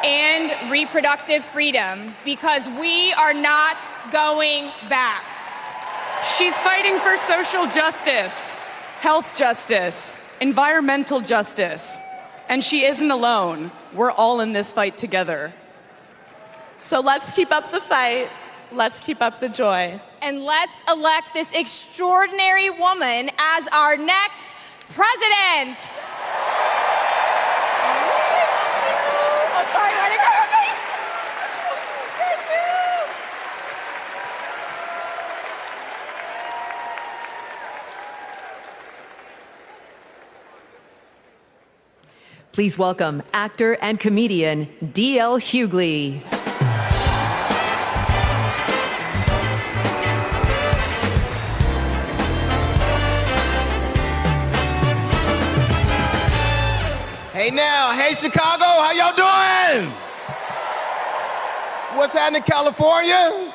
and reproductive freedom, because we are not going back. She's fighting for social justice, health justice, environmental justice, and she isn't alone. We're all in this fight together. So let's keep up the fight. Let's keep up the joy. And let's elect this extraordinary woman as our next president. Please welcome actor and comedian D.L. Hughley. Hey now, hey Chicago, how y'all doing? What's happening in California?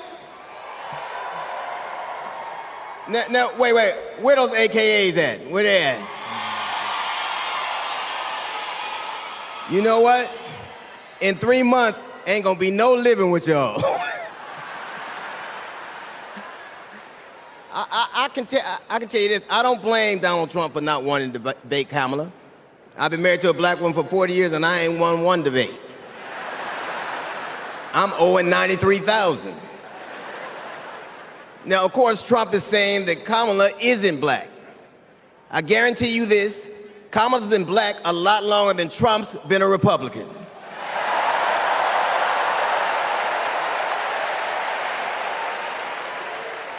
Now, wait, where those AKAs at? Where they at? You know what? In 3 months, ain't gonna be no living with y'all. I can tell you this, I don't blame Donald Trump for not wanting to debate Kamala. I've been married to a black woman for 40 years and I ain't won one debate. I'm owing $93,000. Now, of course, Trump is saying that Kamala isn't black. I guarantee you this, Kamala's been black a lot longer than Trump's been a Republican.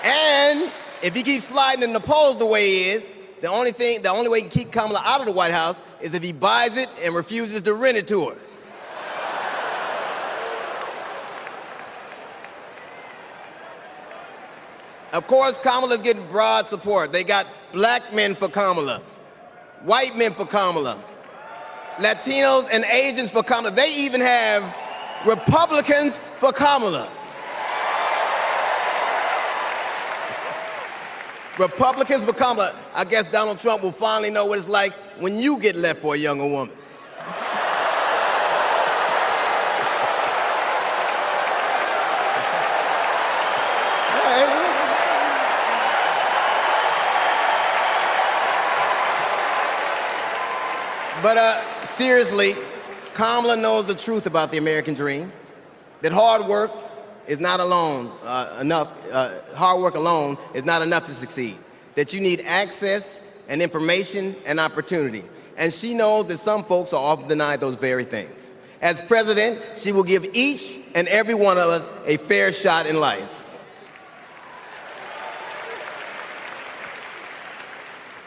And if he keeps sliding in the polls the way he is, the only way he can keep Kamala out of the White House is if he buys it and refuses to rent it to her. Of course, Kamala's getting broad support. They got black men for Kamala, white men for Kamala, Latinos and Asians for Kamala. They even have Republicans for Kamala. Republicans for Kamala. I guess Donald Trump will finally know what it's like when you get left for a younger woman. But seriously, Kamala knows the truth about the American dream, that hard work is not enough. Hard work alone is not enough to succeed, that you need access and information and opportunity. And she knows that some folks are often denied those very things. As president, she will give each and every one of us a fair shot in life.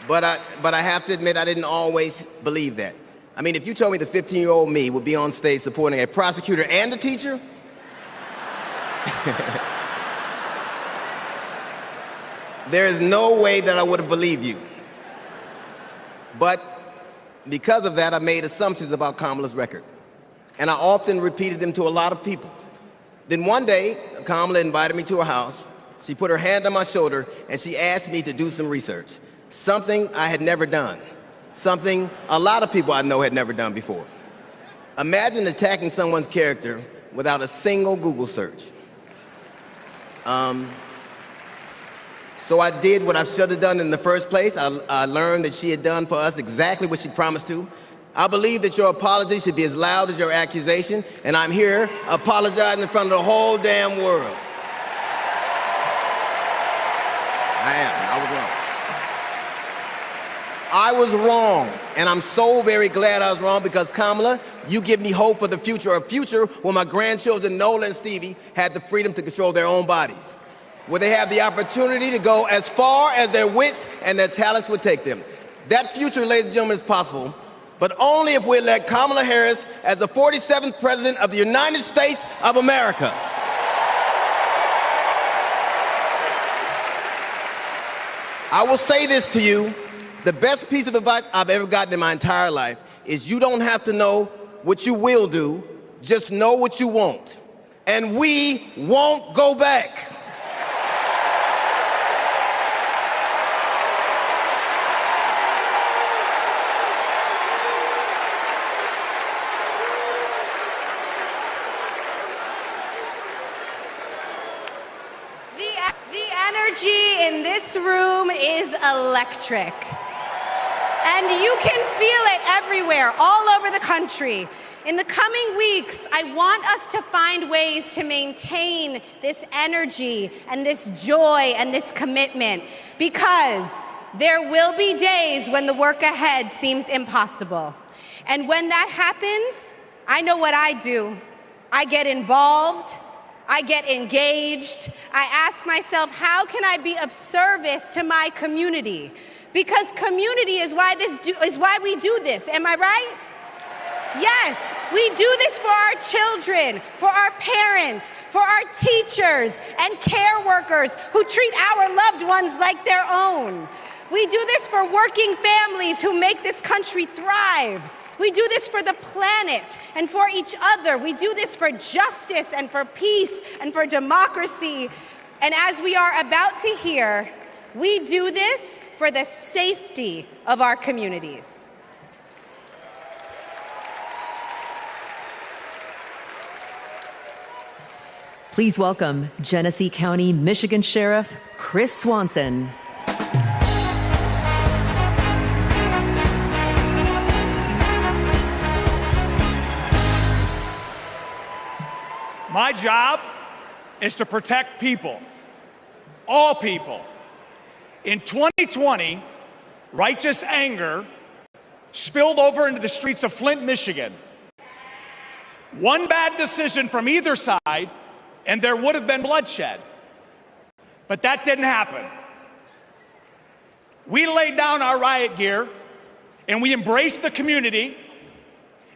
But I have to admit, I didn't always believe that. I mean, if you told me the 15-year-old me would be on stage supporting a prosecutor and a teacher, there is no way that I would have believed you. But because of that, I made assumptions about Kamala's record. And I often repeated them to a lot of people. Then one day, Kamala invited me to her house. She put her hand on my shoulder and she asked me to do some research. Something I had never done. Something a lot of people I know had never done before. Imagine attacking someone's character without a single Google search. So I did what I should have done in the first place. I learned that she had done for us exactly what she promised to. I believe that your apology should be as loud as your accusation, and I'm here apologizing in front of the whole damn world. I was wrong. I was wrong, and I'm so very glad I was wrong because, Kamala, you give me hope for the future, a future where my grandchildren, Nola and Stevie, had the freedom to control their own bodies, where they have the opportunity to go as far as their wits and their talents would take them. That future, ladies and gentlemen, is possible, but only if we elect Kamala Harris as the 47th President of the United States of America. I will say this to you. The best piece of advice I've ever gotten in my entire life is you don't have to know what you will do, just know what you won't. And we won't go back. energy in this room is electric. And you can feel it everywhere, all over the country. In the coming weeks, I want us to find ways to maintain this energy and this joy and this commitment, because there will be days when the work ahead seems impossible. And when that happens, I know what I do. I get involved, I get engaged, I ask myself, how can I be of service to my community? Because community is why we do this, am I right? Yes, we do this for our children, for our parents, for our teachers and care workers who treat our loved ones like their own. We do this for working families who make this country thrive. We do this for the planet and for each other. We do this for justice and for peace and for democracy. And as we are about to hear, we do this for the safety of our communities. Please welcome Genesee County, Michigan Sheriff Chris Swanson. My job is to protect people, all people. In 2020, righteous anger spilled over into the streets of Flint, Michigan. One bad decision from either side, and there would have been bloodshed. But that didn't happen. We laid down our riot gear, and we embraced the community,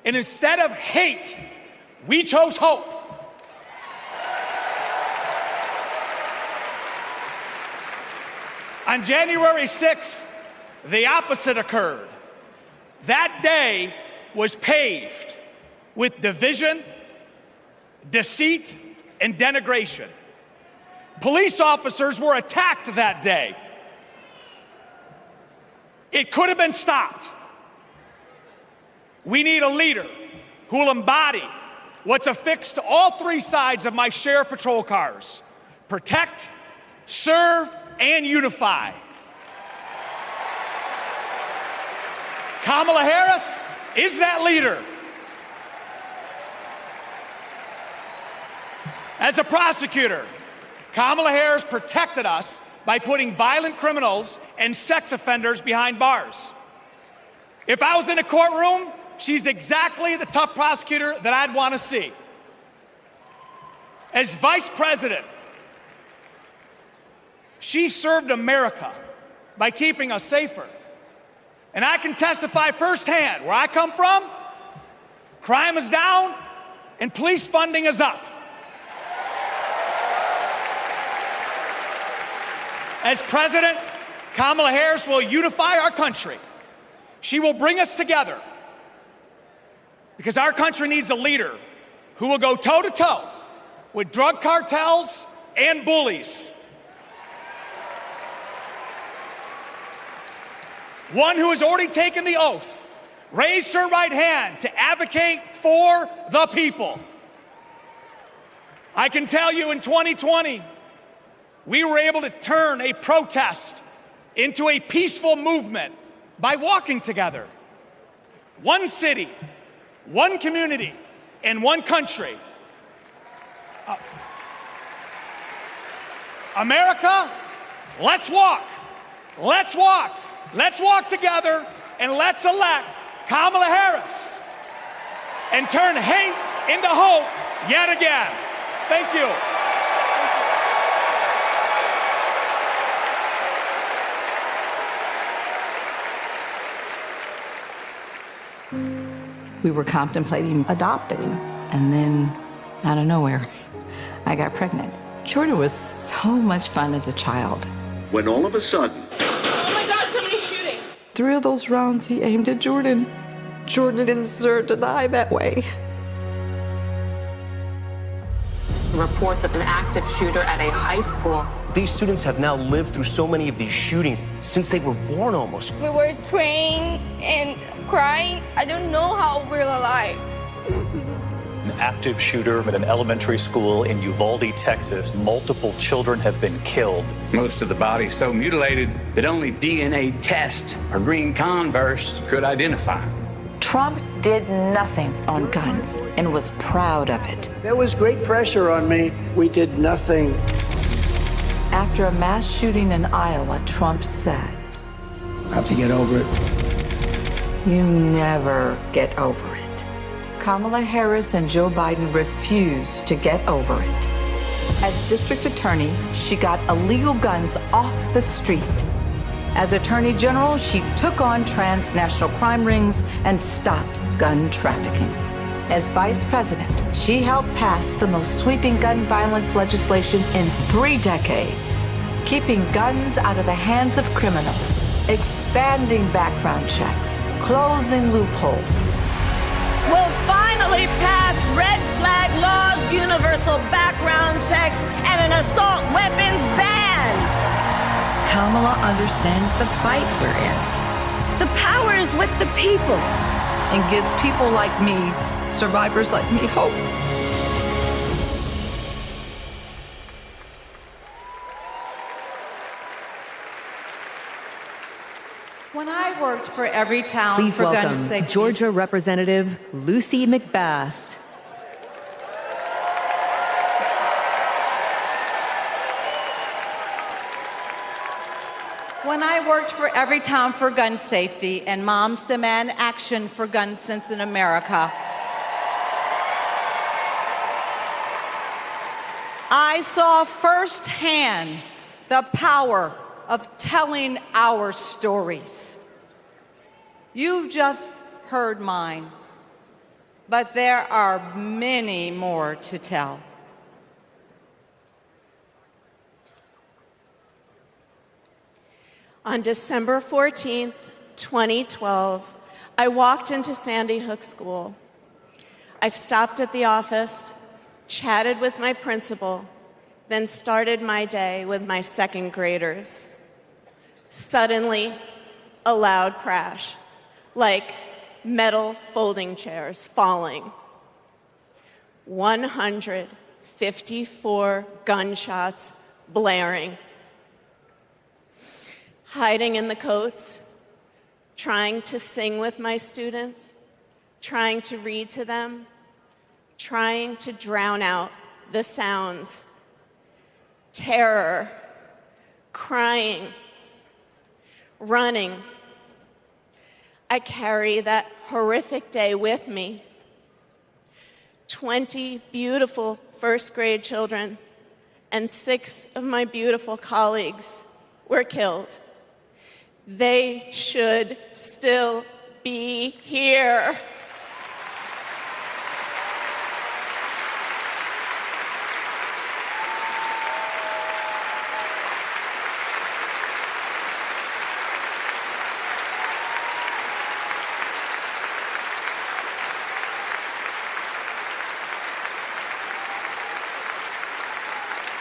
and instead of hate, we chose hope. On January 6th, the opposite occurred. That day was paved with division, deceit, and denigration. Police officers were attacked that day. It could have been stopped. We need a leader who will embody what's affixed to all three sides of my sheriff patrol cars: protect, serve, and unify. Kamala Harris is that leader. As a prosecutor, Kamala Harris protected us by putting violent criminals and sex offenders behind bars. If I was in a courtroom, she's exactly the tough prosecutor that I'd want to see. As vice president, she served America by keeping us safer. And I can testify firsthand, where I come from, crime is down and police funding is up. As president, Kamala Harris will unify our country. She will bring us together, because our country needs a leader who will go toe-to-toe with drug cartels and bullies. One who has already taken the oath, raised her right hand to advocate for the people. I can tell you, in 2020, we were able to turn a protest into a peaceful movement by walking together. One city, one community, and one country. America, let's walk. Let's walk. Let's walk together, and let's elect Kamala Harris and turn hate into hope yet again. Thank you. We were contemplating adopting, and then out of nowhere, I got pregnant. Jordan was so much fun as a child. When all of a sudden, Oh my God, somebody's shooting! 3 of those rounds he aimed at Jordan. Jordan didn't deserve to die that way. Reports of an active shooter at a high school. These students have now lived through so many of these shootings since they were born almost. We were praying and crying. I don't know how we're alive. active shooter at an elementary school in Uvalde, Texas. Multiple children have been killed. Most of the body so mutilated that only DNA test or green Converse could identify. Trump did nothing on guns and was proud of it. There was great pressure on me. We did nothing. After a mass shooting in Iowa, Trump said, I have to get over it. "You never get over it." Kamala Harris and Joe Biden refused to get over it. As district attorney, she got illegal guns off the street. As Attorney General, she took on transnational crime rings and stopped gun trafficking. As Vice President, she helped pass the most sweeping gun violence legislation in 3 decades, keeping guns out of the hands of criminals, expanding background checks, closing loopholes. We'll finally pass red flag laws, universal background checks, and an assault weapons ban. Kamala understands the fight we're in. The power is with the people. And gives people like me, survivors like me, hope. When I worked for Everytown Please for gun welcome safety. Georgia Representative Lucy McBath. When I worked for Everytown for gun safety and Moms Demand Action for Gun Sense in America, I saw firsthand the power of telling our stories. You've just heard mine, but there are many more to tell. On December 14th, 2012, I walked into Sandy Hook School. I stopped at the office, chatted with my principal, then started my day with my second graders. Suddenly, a loud crash, like metal folding chairs falling. 154 gunshots blaring. Hiding in the coats, trying to sing with my students, trying to read to them, trying to drown out the sounds. Terror, crying, running. I carry that horrific day with me. 20 beautiful first grade children and 6 of my beautiful colleagues were killed. They should still be here.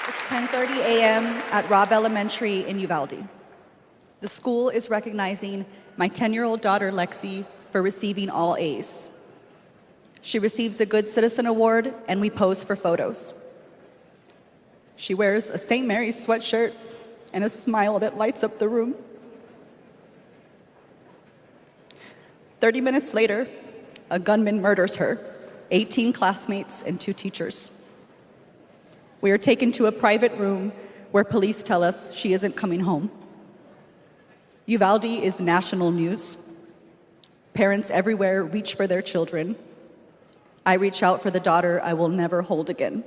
It's 10:30 a.m. at Robb Elementary in Uvalde. The school is recognizing my 10-year-old daughter, Lexi, for receiving all A's. She receives a Good Citizen Award, and we pose for photos. She wears a St. Mary's sweatshirt and a smile that lights up the room. 30 minutes later, a gunman murders her, 18 classmates, and 2 teachers. We are taken to a private room where police tell us she isn't coming home. Uvalde is national news. Parents everywhere reach for their children. I reach out for the daughter I will never hold again.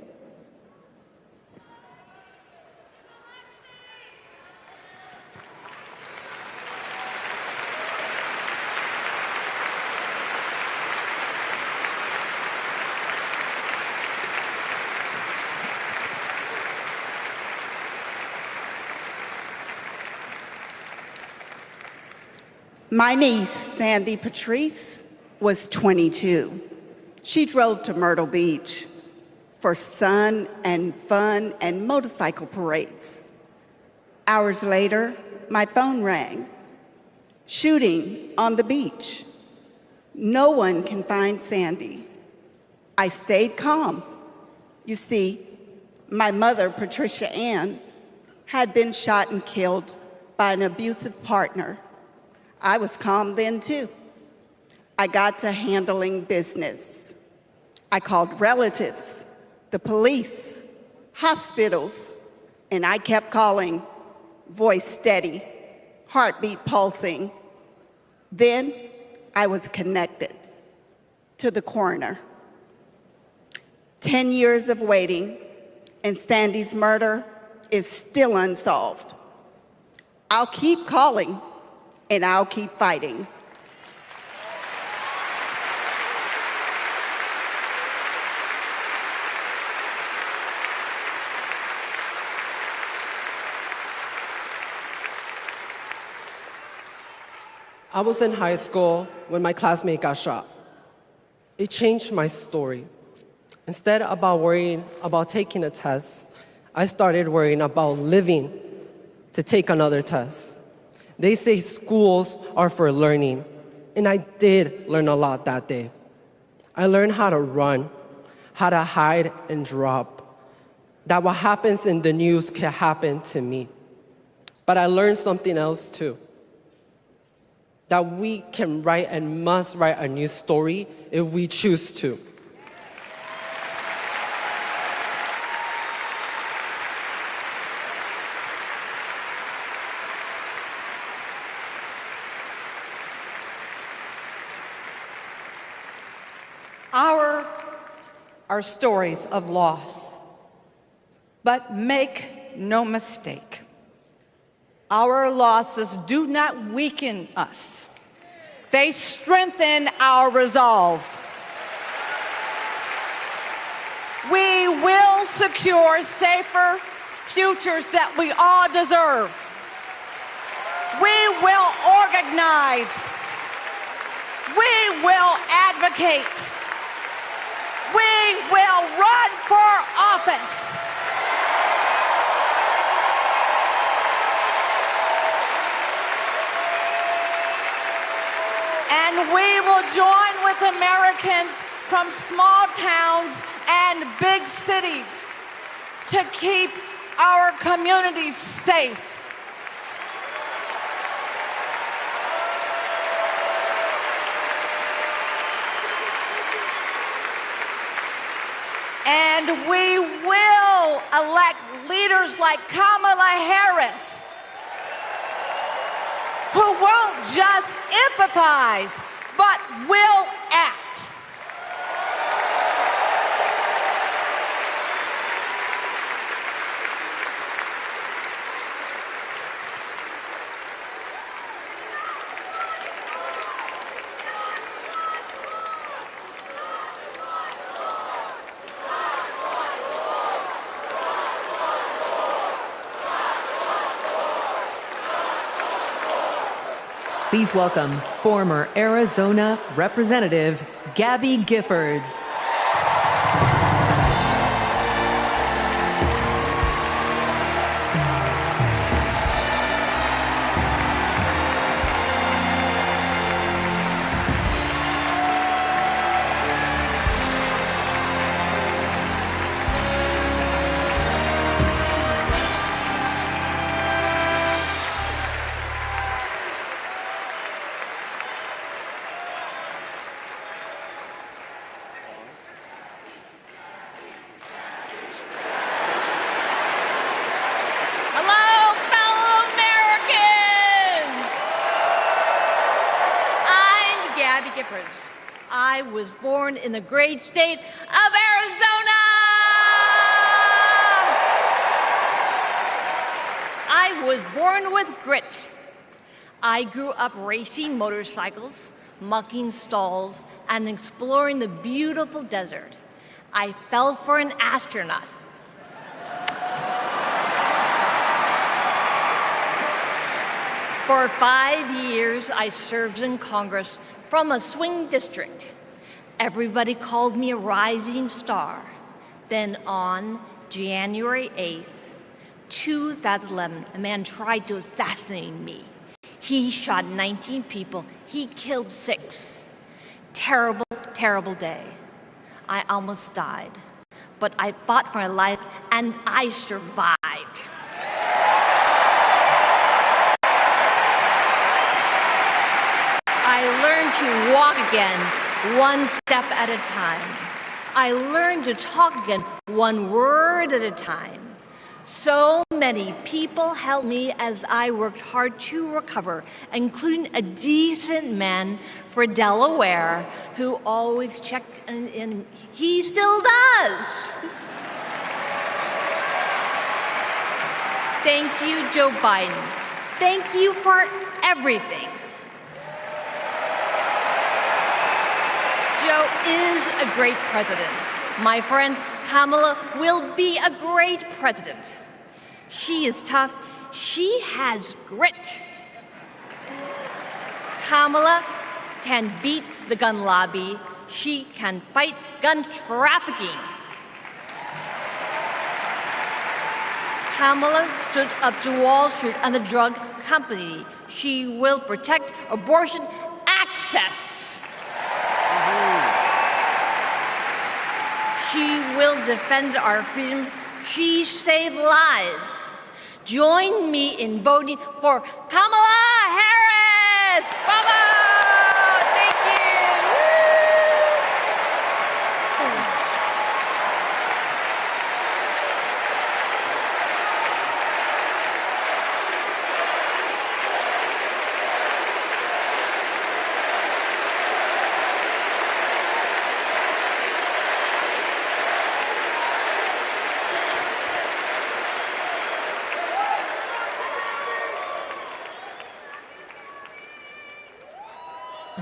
My niece, Sandy Patrice, was 22. She drove to Myrtle Beach for sun and fun and motorcycle parades. Hours later, my phone rang. Shooting on the beach. No one can find Sandy. I stayed calm. You see, my mother, Patricia Ann, had been shot and killed by an abusive partner. I was calm then too. I got to handling business. I called relatives, the police, hospitals, and I kept calling, voice steady, heartbeat pulsing. Then I was connected to the coroner. 10 years of waiting, and Sandy's murder is still unsolved. I'll keep calling, and I'll keep fighting. I was in high school when my classmate got shot. It changed my story. Instead of worrying about taking a test, I started worrying about living to take another test. They say schools are for learning, and I did learn a lot that day. I learned how to run, how to hide and drop, that what happens in the news can happen to me. But I learned something else too, that we can write and must write a new story if we choose to. Are stories of loss. But make no mistake, our losses do not weaken us. They strengthen our resolve. We will secure safer futures that we all deserve. We will organize. We will advocate. We will run for office. And we will join with Americans from small towns and big cities to keep our communities safe. And we will elect leaders like Kamala Harris, who won't just empathize, but will act. Please welcome former Arizona Representative Gabby Giffords. I was born in the great state of Arizona. I was born with grit. I grew up racing motorcycles, mucking stalls, and exploring the beautiful desert. I fell for an astronaut. For 5 years, I served in Congress from a swing district. Everybody called me a rising star. Then on January 8th, 2011, a man tried to assassinate me. He shot 19 people. He killed 6. Terrible, terrible day. I almost died, but I fought for my life and I survived. I learned to walk again, one step at a time. I learned to talk again, one word at a time. So many people helped me as I worked hard to recover, including a decent man for Delaware who always checked in. He still does. Thank you, Joe Biden. Thank you for everything. Joe is a great president. My friend Kamala will be a great president. She is tough. She has grit. Kamala can beat the gun lobby. She can fight gun trafficking. Kamala stood up to Wall Street and the drug company. She will protect abortion access. She will defend our freedom. She saved lives. Join me in voting for Kamala Harris. Bravo! Thank you.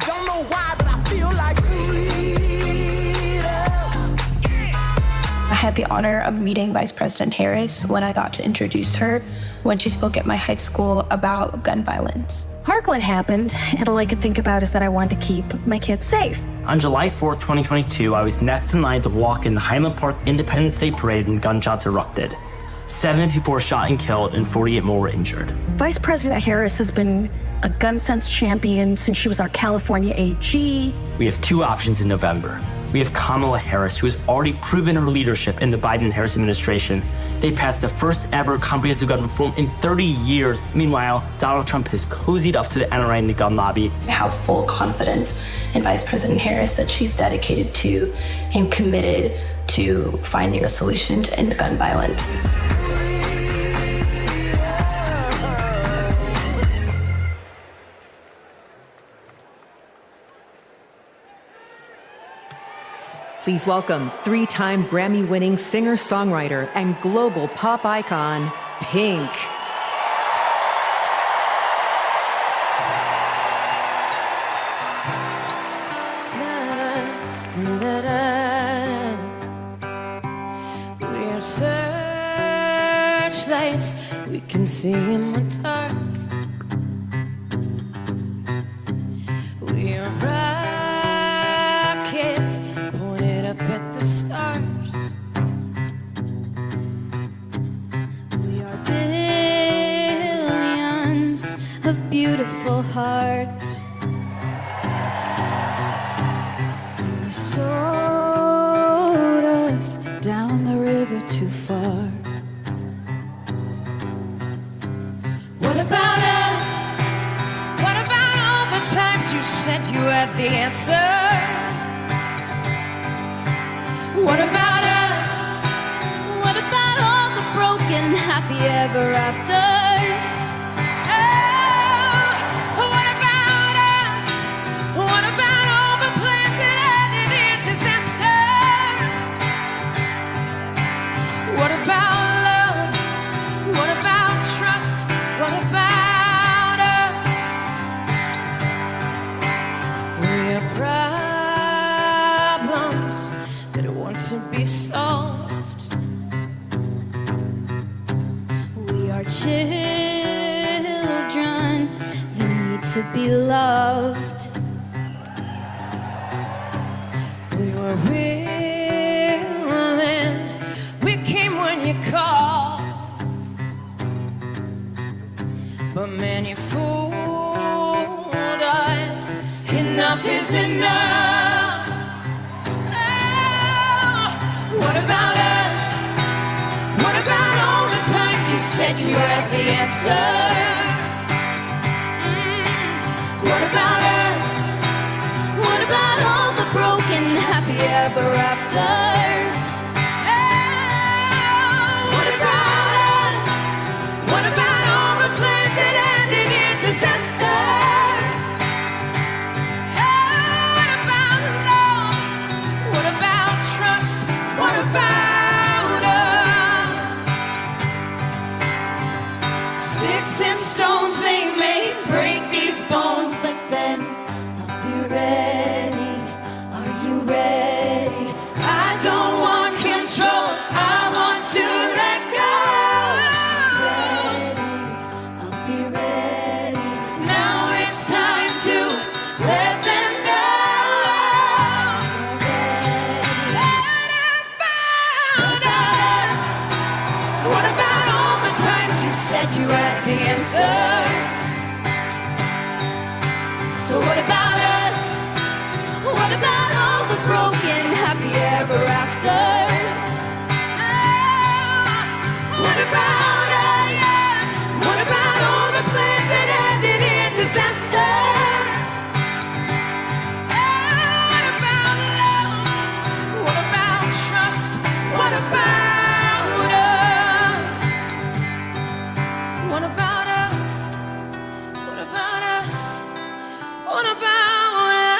Don't know why, but I feel like I had the honor of meeting Vice President Harris when I got to introduce her when she spoke at my high school about gun violence. Parkland happened, and all I could think about is that I wanted to keep my kids safe. On July 4th, 2022, I was next in line to walk in the Highland Park Independence Day Parade when gunshots erupted. 7 people were shot and killed, and 48 more were injured. Vice President Harris has been a gun sense champion since she was our California AG. We have 2 options in November. We have Kamala Harris, who has already proven her leadership in the Biden-Harris administration. They passed the first ever comprehensive gun reform in 30 years. Meanwhile, Donald Trump has cozied up to the NRA and the gun lobby. I have full confidence in Vice President Harris that she's dedicated to and committed to finding a solution to end gun violence. Please welcome 3-time Grammy-winning singer-songwriter and global pop icon, Pink. We're searchlights, we can see in the dark. We're rockets pointed up at the stars. We are billions of beautiful hearts. You sold us down the river too far. What about us? What about all the times you said you had the answer? What about us? What about all the broken happy ever afters? Oh, what about us? What about all the plans that ended in disaster? What about love? What about trust? What about us? We're problems that want to be solved. We are children that need to be loved. We were willing, we came when you called. But man, you fooled us. Enough is enough. Oh, said you had the answers. What about us? What about all the broken happy ever afters? What about us? What about all the plans that ended in disaster? What about love? What about trust? What about us? Sticks and stones they may break these bones, but then I'll be ready. Are you ready? I don't want control, I want to let go. I'll be ready. 'Cause now it's time to let them know. What about us? What about all the times you said you had the answers? So what about us? What about all the broken happy ever afters? What about us? What about all the plans that ended in disaster? What about love? What about trust? What about us? What about us? What about us? What about us?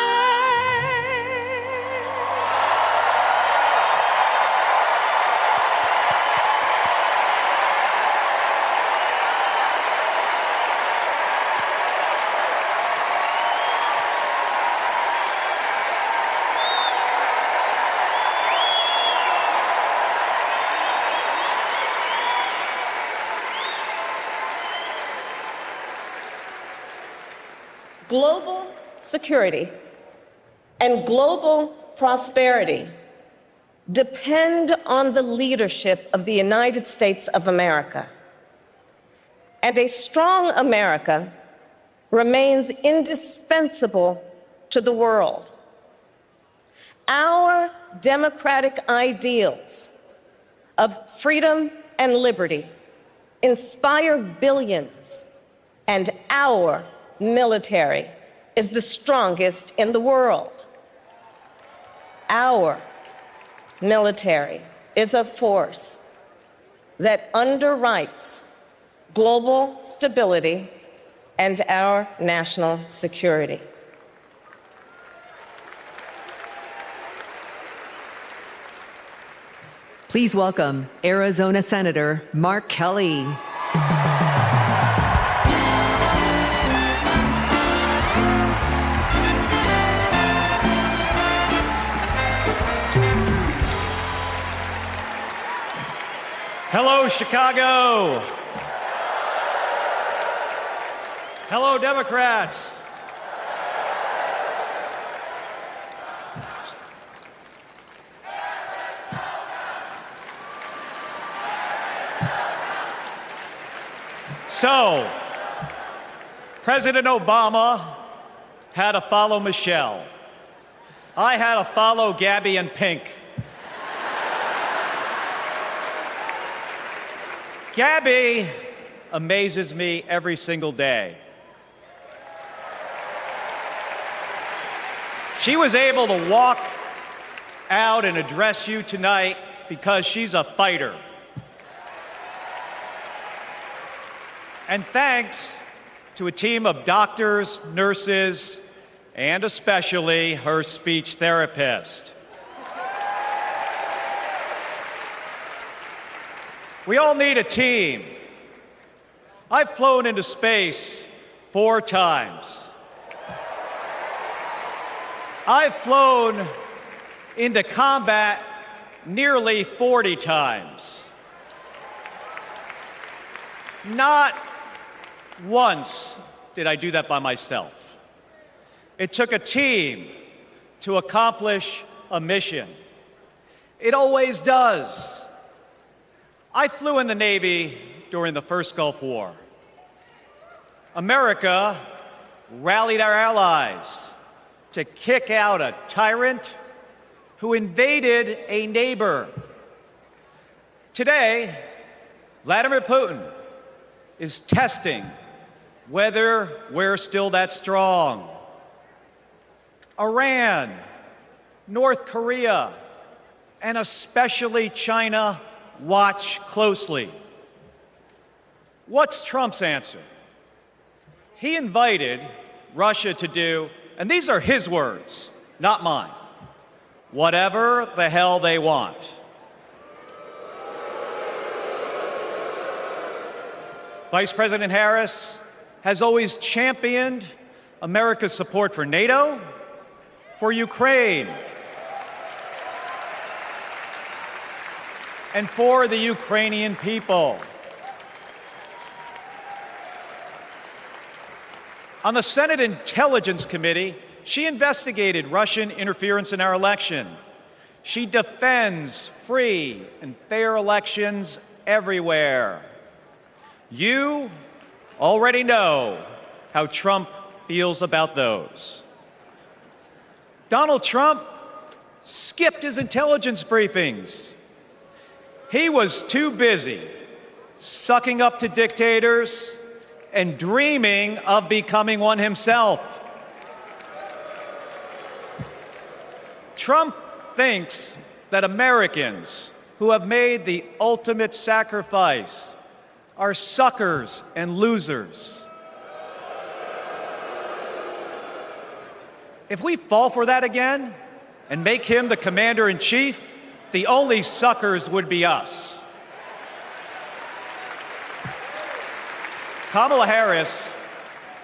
Global security and global prosperity depend on the leadership of the United States of America. And a strong America remains indispensable to the world. Our democratic ideals of freedom and liberty inspire billions, and our military is the strongest in the world. Our military is a force that underwrites global stability and our national security. Please welcome Arizona Senator Mark Kelly. Hello, Chicago. Hello, Democrats. So, President Obama had to follow Michelle. I had to follow Gabby and Pink. Gabby amazes me every single day. She was able to walk out and address you tonight because she's a fighter. And thanks to a team of doctors, nurses, and especially her speech therapist. We all need a team. I've flown into space 4 times. I've flown into combat nearly 40 times. Not once did I do that by myself. It took a team to accomplish a mission. It always does. I flew in the Navy during the first Gulf War. America rallied our allies to kick out a tyrant who invaded a neighbor. Today, Vladimir Putin is testing whether we're still that strong. Iran, North Korea, and especially China watch closely. What's Trump's answer? He invited Russia to do, and these are his words, not mine, whatever the hell they want. Vice President Harris has always championed America's support for NATO, for Ukraine, and for the Ukrainian people. On the Senate Intelligence Committee, she investigated Russian interference in our election. She defends free and fair elections everywhere. You already know how Trump feels about those. Donald Trump skipped his intelligence briefings. He was too busy sucking up to dictators and dreaming of becoming one himself. Trump thinks that Americans who have made the ultimate sacrifice are suckers and losers. If we fall for that again and make him the commander-in-chief, the only suckers would be us. Kamala Harris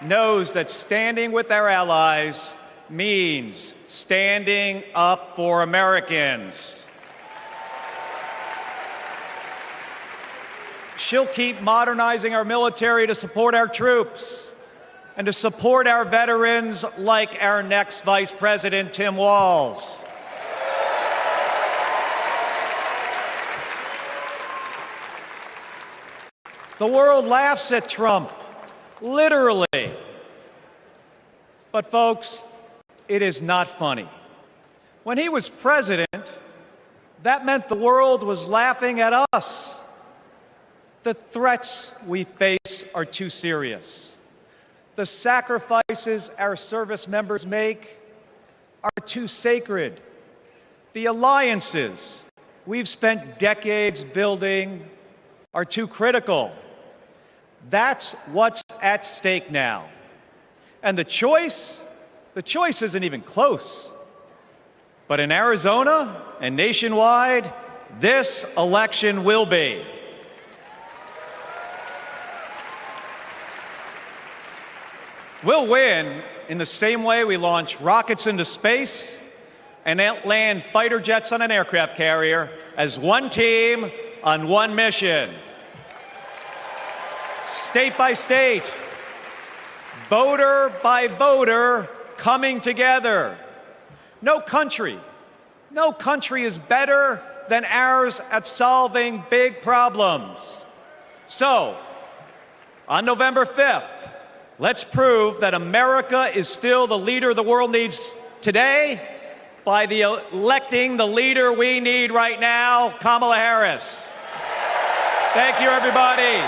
knows that standing with our allies means standing up for Americans. She'll keep modernizing our military to support our troops and to support our veterans like our next Vice President, Tim Walz. The world laughs at Trump, literally. But folks, it is not funny. When he was president, that meant the world was laughing at us. The threats we face are too serious. The sacrifices our service members make are too sacred. The alliances we've spent decades building are too critical. That's what's at stake now. And the choice isn't even close. But in Arizona and nationwide, this election will be. We'll win in the same way we launch rockets into space and land fighter jets on an aircraft carrier as one team on one mission. State by state, voter by voter, coming together. No country is better than ours at solving big problems. So, on November 5th, let's prove that America is still the leader the world needs today by electing the leader we need right now, Kamala Harris. Thank you, everybody.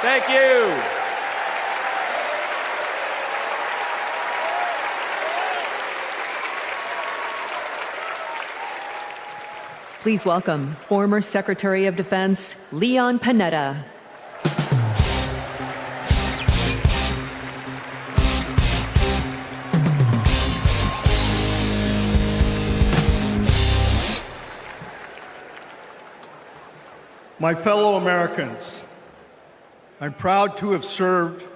Thank you. Please welcome former Secretary of Defense Leon Panetta. My fellow Americans, I'm proud to have served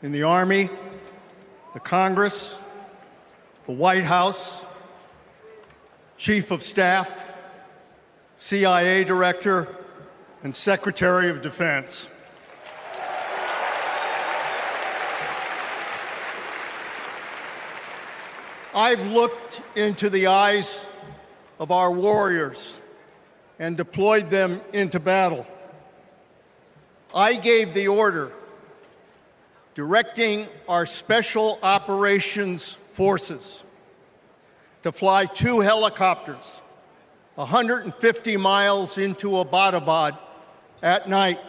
in the Army, the Congress, the White House, Chief of Staff, CIA Director, and Secretary of Defense. I've looked into the eyes of our warriors and deployed them into battle. I gave the order directing our Special Operations Forces to fly 2 helicopters 150 miles into Abbottabad at night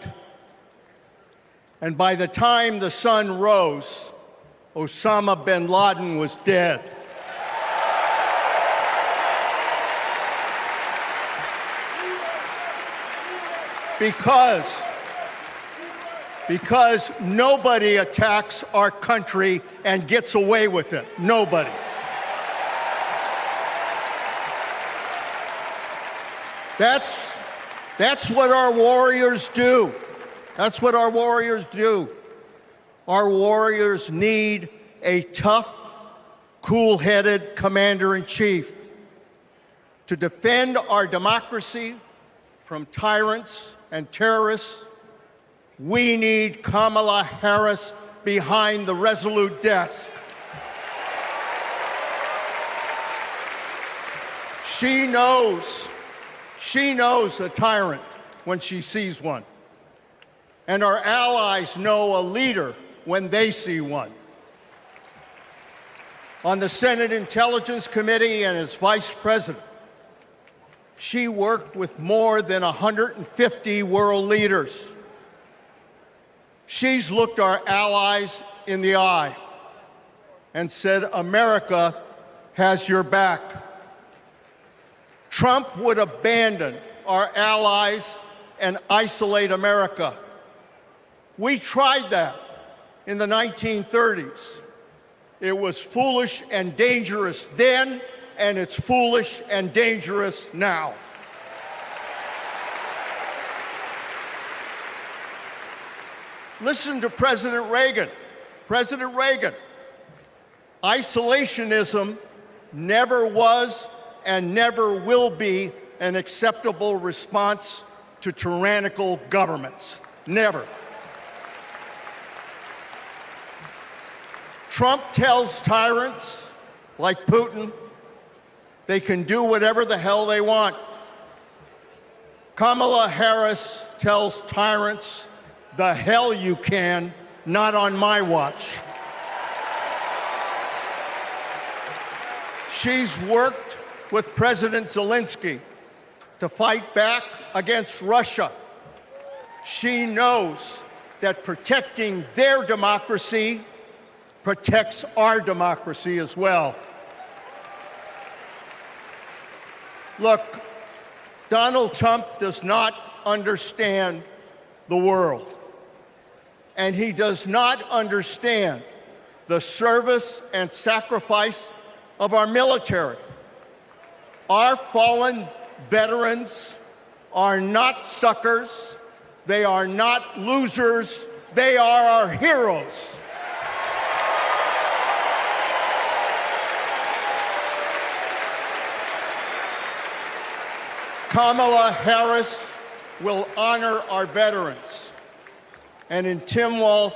And by the time the sun rose, Osama bin Laden was dead. Because nobody attacks our country and gets away with it. Nobody. That's what our warriors do. That's what our warriors do. Our warriors need a tough, cool-headed commander-in-chief to defend our democracy from tyrants and terrorists. We need Kamala Harris behind the resolute desk. She knows a tyrant when she sees one. And our allies know a leader when they see one. On the Senate Intelligence Committee and as vice president, she worked with more than 150 world leaders. She's looked our allies in the eye and said, America has your back. Trump would abandon our allies and isolate America. We tried that in the 1930s. It was foolish and dangerous then, and it's foolish and dangerous now. Listen to President Reagan. President Reagan. Isolationism never was and never will be an acceptable response to tyrannical governments. Never. Trump tells tyrants like Putin they can do whatever the hell they want. Kamala Harris tells tyrants, the hell you can, not on my watch. She's worked with President Zelensky to fight back against Russia. She knows that protecting their democracy protects our democracy as well. Look, Donald Trump does not understand the world, and he does not understand the service and sacrifice of our military. Our fallen veterans are not suckers. They are not losers. They are our heroes. Kamala Harris will honor our veterans. And in Tim Walz,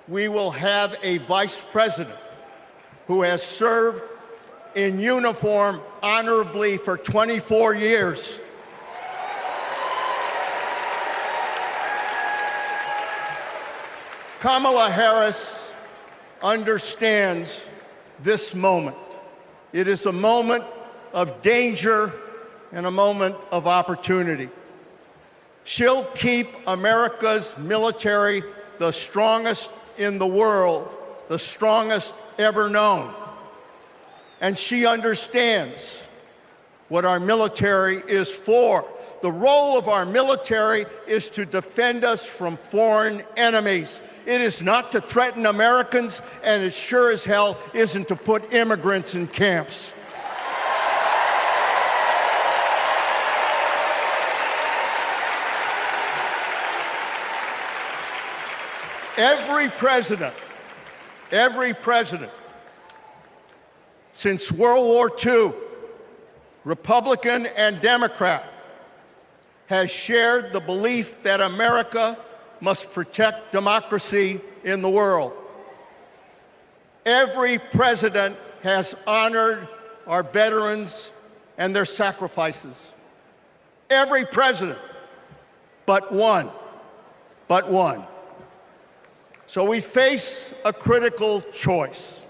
we will have a vice president who has served in uniform honorably for 24 years. Kamala Harris understands this moment. It is a moment of danger and a moment of opportunity. She'll keep America's military the strongest in the world, the strongest ever known. And she understands what our military is for. The role of our military is to defend us from foreign enemies. It is not to threaten Americans, and it sure as hell isn't to put immigrants in camps. Every president since World War II, Republican and Democrat, has shared the belief that America must protect democracy in the world. Every president has honored our veterans and their sacrifices. Every president, but one. So we face a critical choice: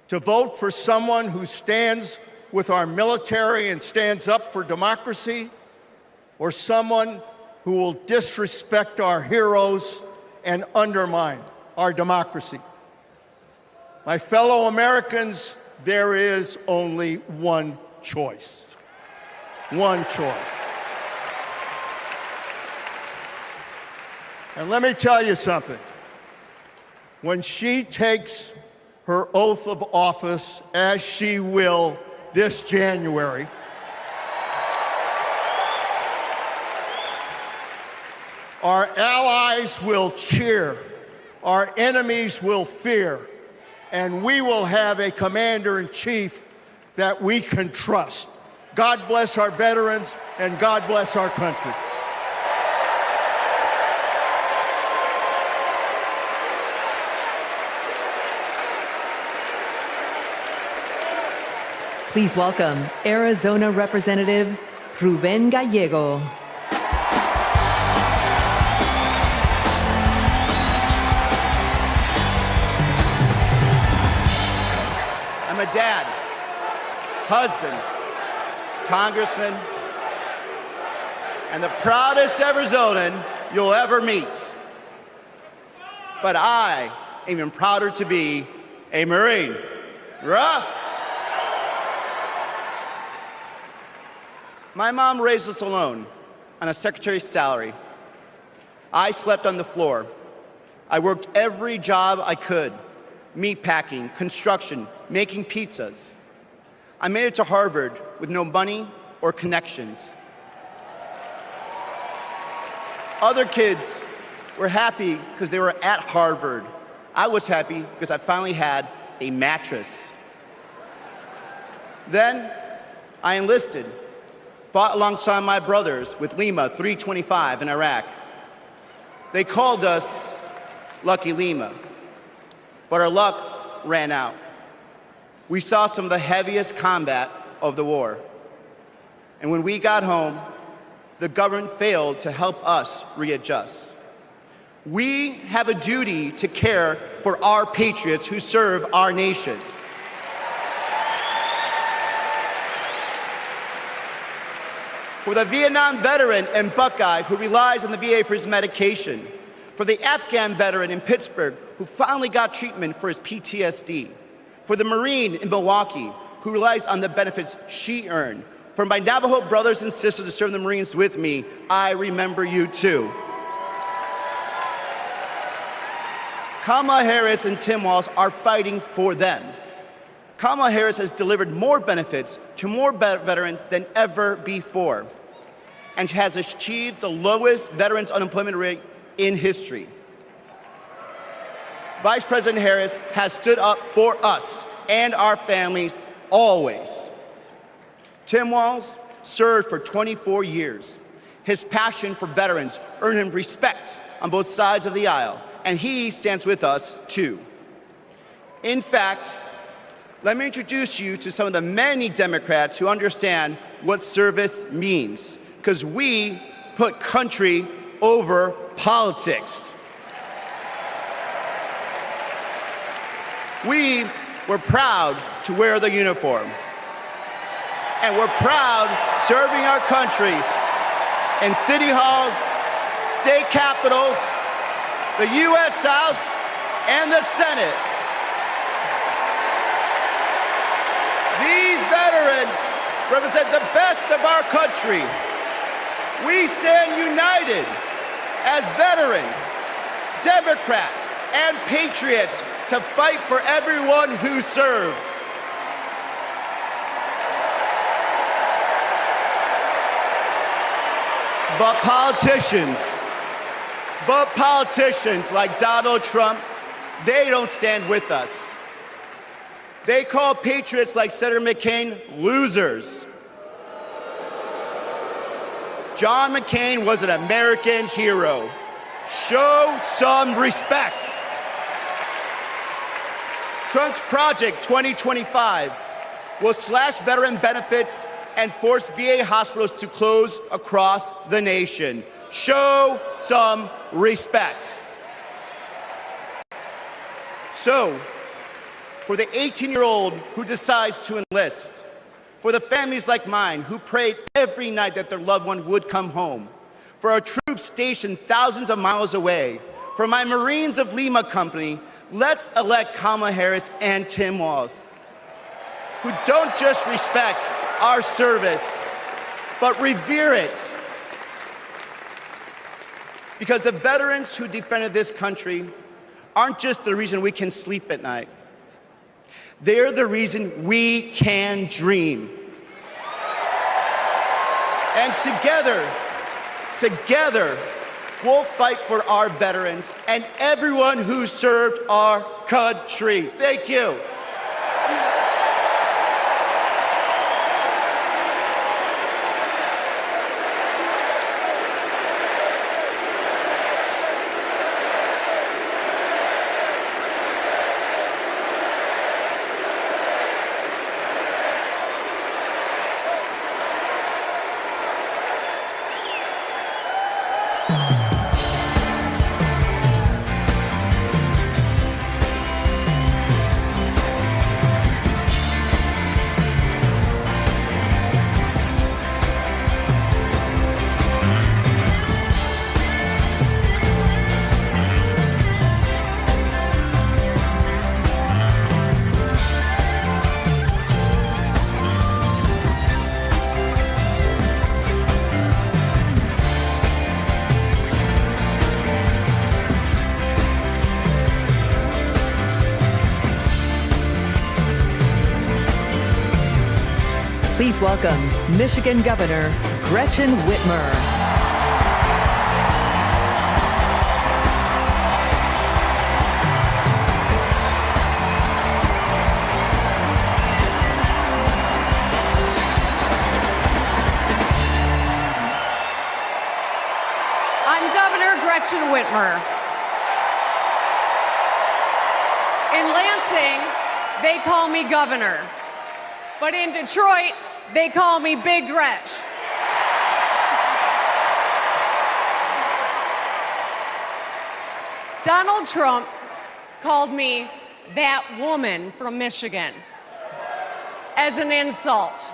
to vote for someone who stands with our military and stands up for democracy, or someone who will disrespect our heroes and undermine our democracy. My fellow Americans, there is only one choice. One choice. And let me tell you something. When she takes her oath of office, as she will this January, our allies will cheer, our enemies will fear, and we will have a commander-in-chief that we can trust. God bless our veterans, and God bless our country. Please welcome Arizona Representative Ruben Gallego. I'm a dad, husband, congressman, and the proudest Arizonan you'll ever meet. But I am even prouder to be a Marine. Rah! My mom raised us alone on a secretary's salary. I slept on the floor. I worked every job I could, meat packing, construction, making pizzas. I made it to Harvard with no money or connections. Other kids were happy because they were at Harvard. I was happy because I finally had a mattress. Then I enlisted. Fought alongside my brothers with Lima 325 in Iraq. They called us Lucky Lima, but our luck ran out. We saw some of the heaviest combat of the war. And when we got home, the government failed to help us readjust. We have a duty to care for our patriots who serve our nation. For the Vietnam veteran and Buckeye who relies on the VA for his medication. For the Afghan veteran in Pittsburgh who finally got treatment for his PTSD. For the Marine in Milwaukee who relies on the benefits she earned. For my Navajo brothers and sisters who serve in the Marines with me, I remember you too. Kamala Harris and Tim Walz are fighting for them. Kamala Harris has delivered more benefits to more veterans than ever before, and has achieved the lowest veterans unemployment rate in history. Vice President Harris has stood up for us and our families always. Tim Walz served for 24 years. His passion for veterans earned him respect on both sides of the aisle, and he stands with us too. In fact, let me introduce you to some of the many Democrats who understand what service means, because we put country over politics. We were proud to wear the uniform, and we're proud serving our countries in city halls, state capitals, the U.S. House, and the Senate. These veterans represent the best of our country. We stand united as veterans, Democrats, and patriots to fight for everyone who serves. But politicians like Donald Trump, they don't stand with us. They call patriots like Senator McCain losers. John McCain was an American hero. Show some respect. Trump's Project 2025 will slash veteran benefits and force VA hospitals to close across the nation. Show some respect. So, for the 18-year-old who decides to enlist, for the families like mine who prayed every night that their loved one would come home, for our troops stationed thousands of miles away, for my Marines of Lima company, let's elect Kamala Harris and Tim Walz, who don't just respect our service, but revere it. Because the veterans who defended this country aren't just the reason we can sleep at night. They're the reason we can dream. And together, we'll fight for our veterans and everyone who served our country. Thank you. Please welcome Michigan Governor Gretchen Whitmer. I'm Governor Gretchen Whitmer. In Lansing, they call me Governor. But in Detroit, they call me Big Gretch. Donald Trump called me that woman from Michigan as an insult.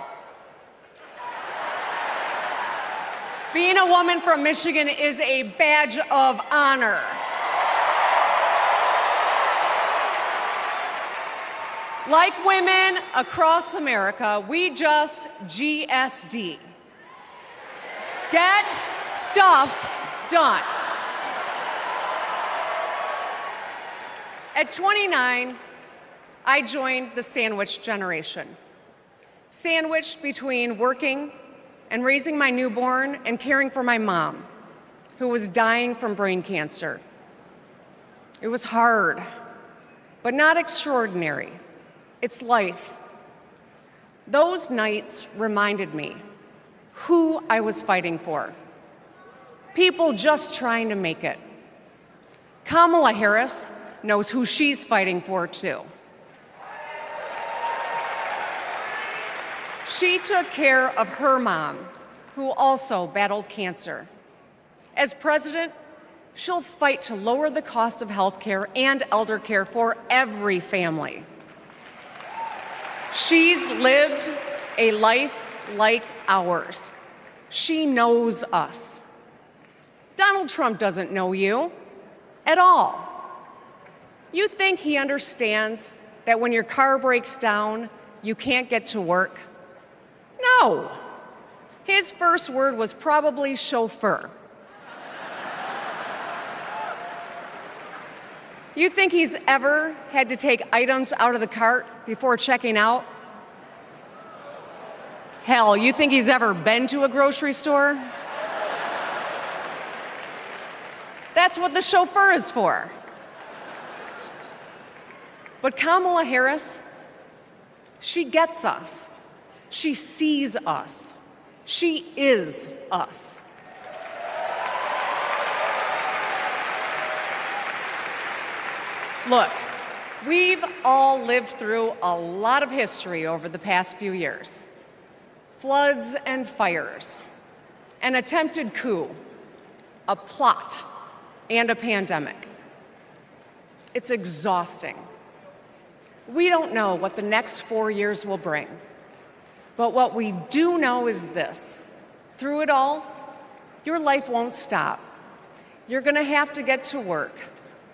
Being a woman from Michigan is a badge of honor. Like women across America, we just GSD. Get stuff done. At 29, I joined the sandwich generation. Sandwiched between working and raising my newborn and caring for my mom, who was dying from brain cancer. It was hard, but not extraordinary. It's life. Those nights reminded me who I was fighting for. People just trying to make it. Kamala Harris knows who she's fighting for, too. She took care of her mom, who also battled cancer. As president, she'll fight to lower the cost of health care and elder care for every family. She's lived a life like ours. She knows us. Donald Trump doesn't know you at all. You think he understands that when your car breaks down, you can't get to work? No. His first word was probably chauffeur. You think he's ever had to take items out of the cart before checking out? Hell, you think he's ever been to a grocery store? That's what the chauffeur is for. But Kamala Harris, she gets us. She sees us. She is us. Look, we've all lived through a lot of history over the past few years. Floods and fires, an attempted coup, a plot, and a pandemic. It's exhausting. We don't know what the next 4 years will bring. But what we do know is this. Through it all, your life won't stop. you're going to have to get to work,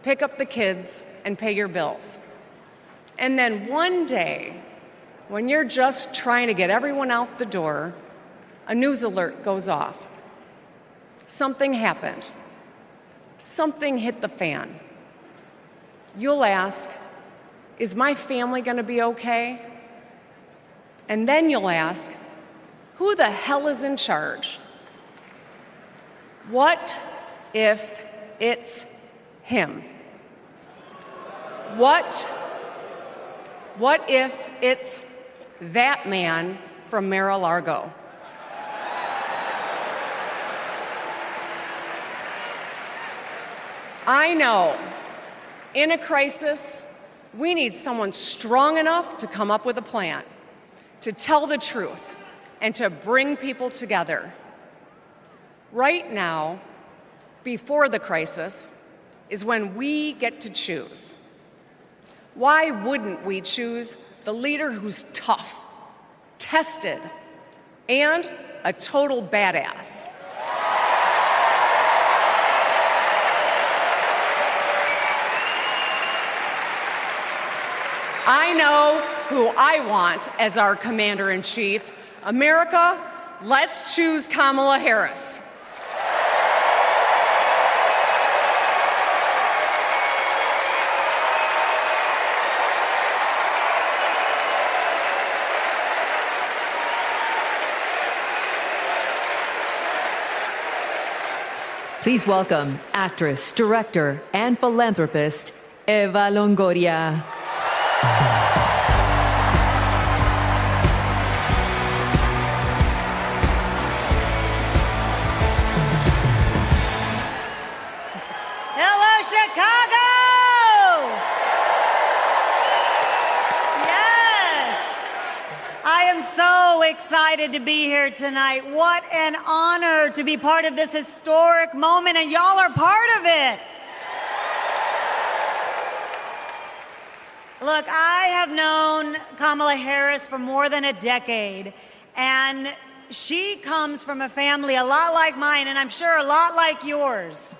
pick up the kids, and pay your bills. And then one day, when you're just trying to get everyone out the door, a news alert goes off. Something happened. Something hit the fan. You'll ask, is my family going to be okay? And then you'll ask, who the hell is in charge? What if it's him? What if it's that man from Mar-a-Lago? I know, in a crisis, we need someone strong enough to come up with a plan, to tell the truth, and to bring people together. Right now, before the crisis, is when we get to choose. Why wouldn't we choose the leader who's tough, tested, and a total badass? I know who I want as our commander-in-chief. America, let's choose Kamala Harris. Please welcome actress, director, and philanthropist, Eva Longoria. Hello, Chicago! Yes! I am so excited to be here tonight. What an honor to be part of this historic moment, and y'all are part of it. Look, I have known Kamala Harris for more than a decade, and she comes from a family a lot like mine, and I'm sure a lot like yours.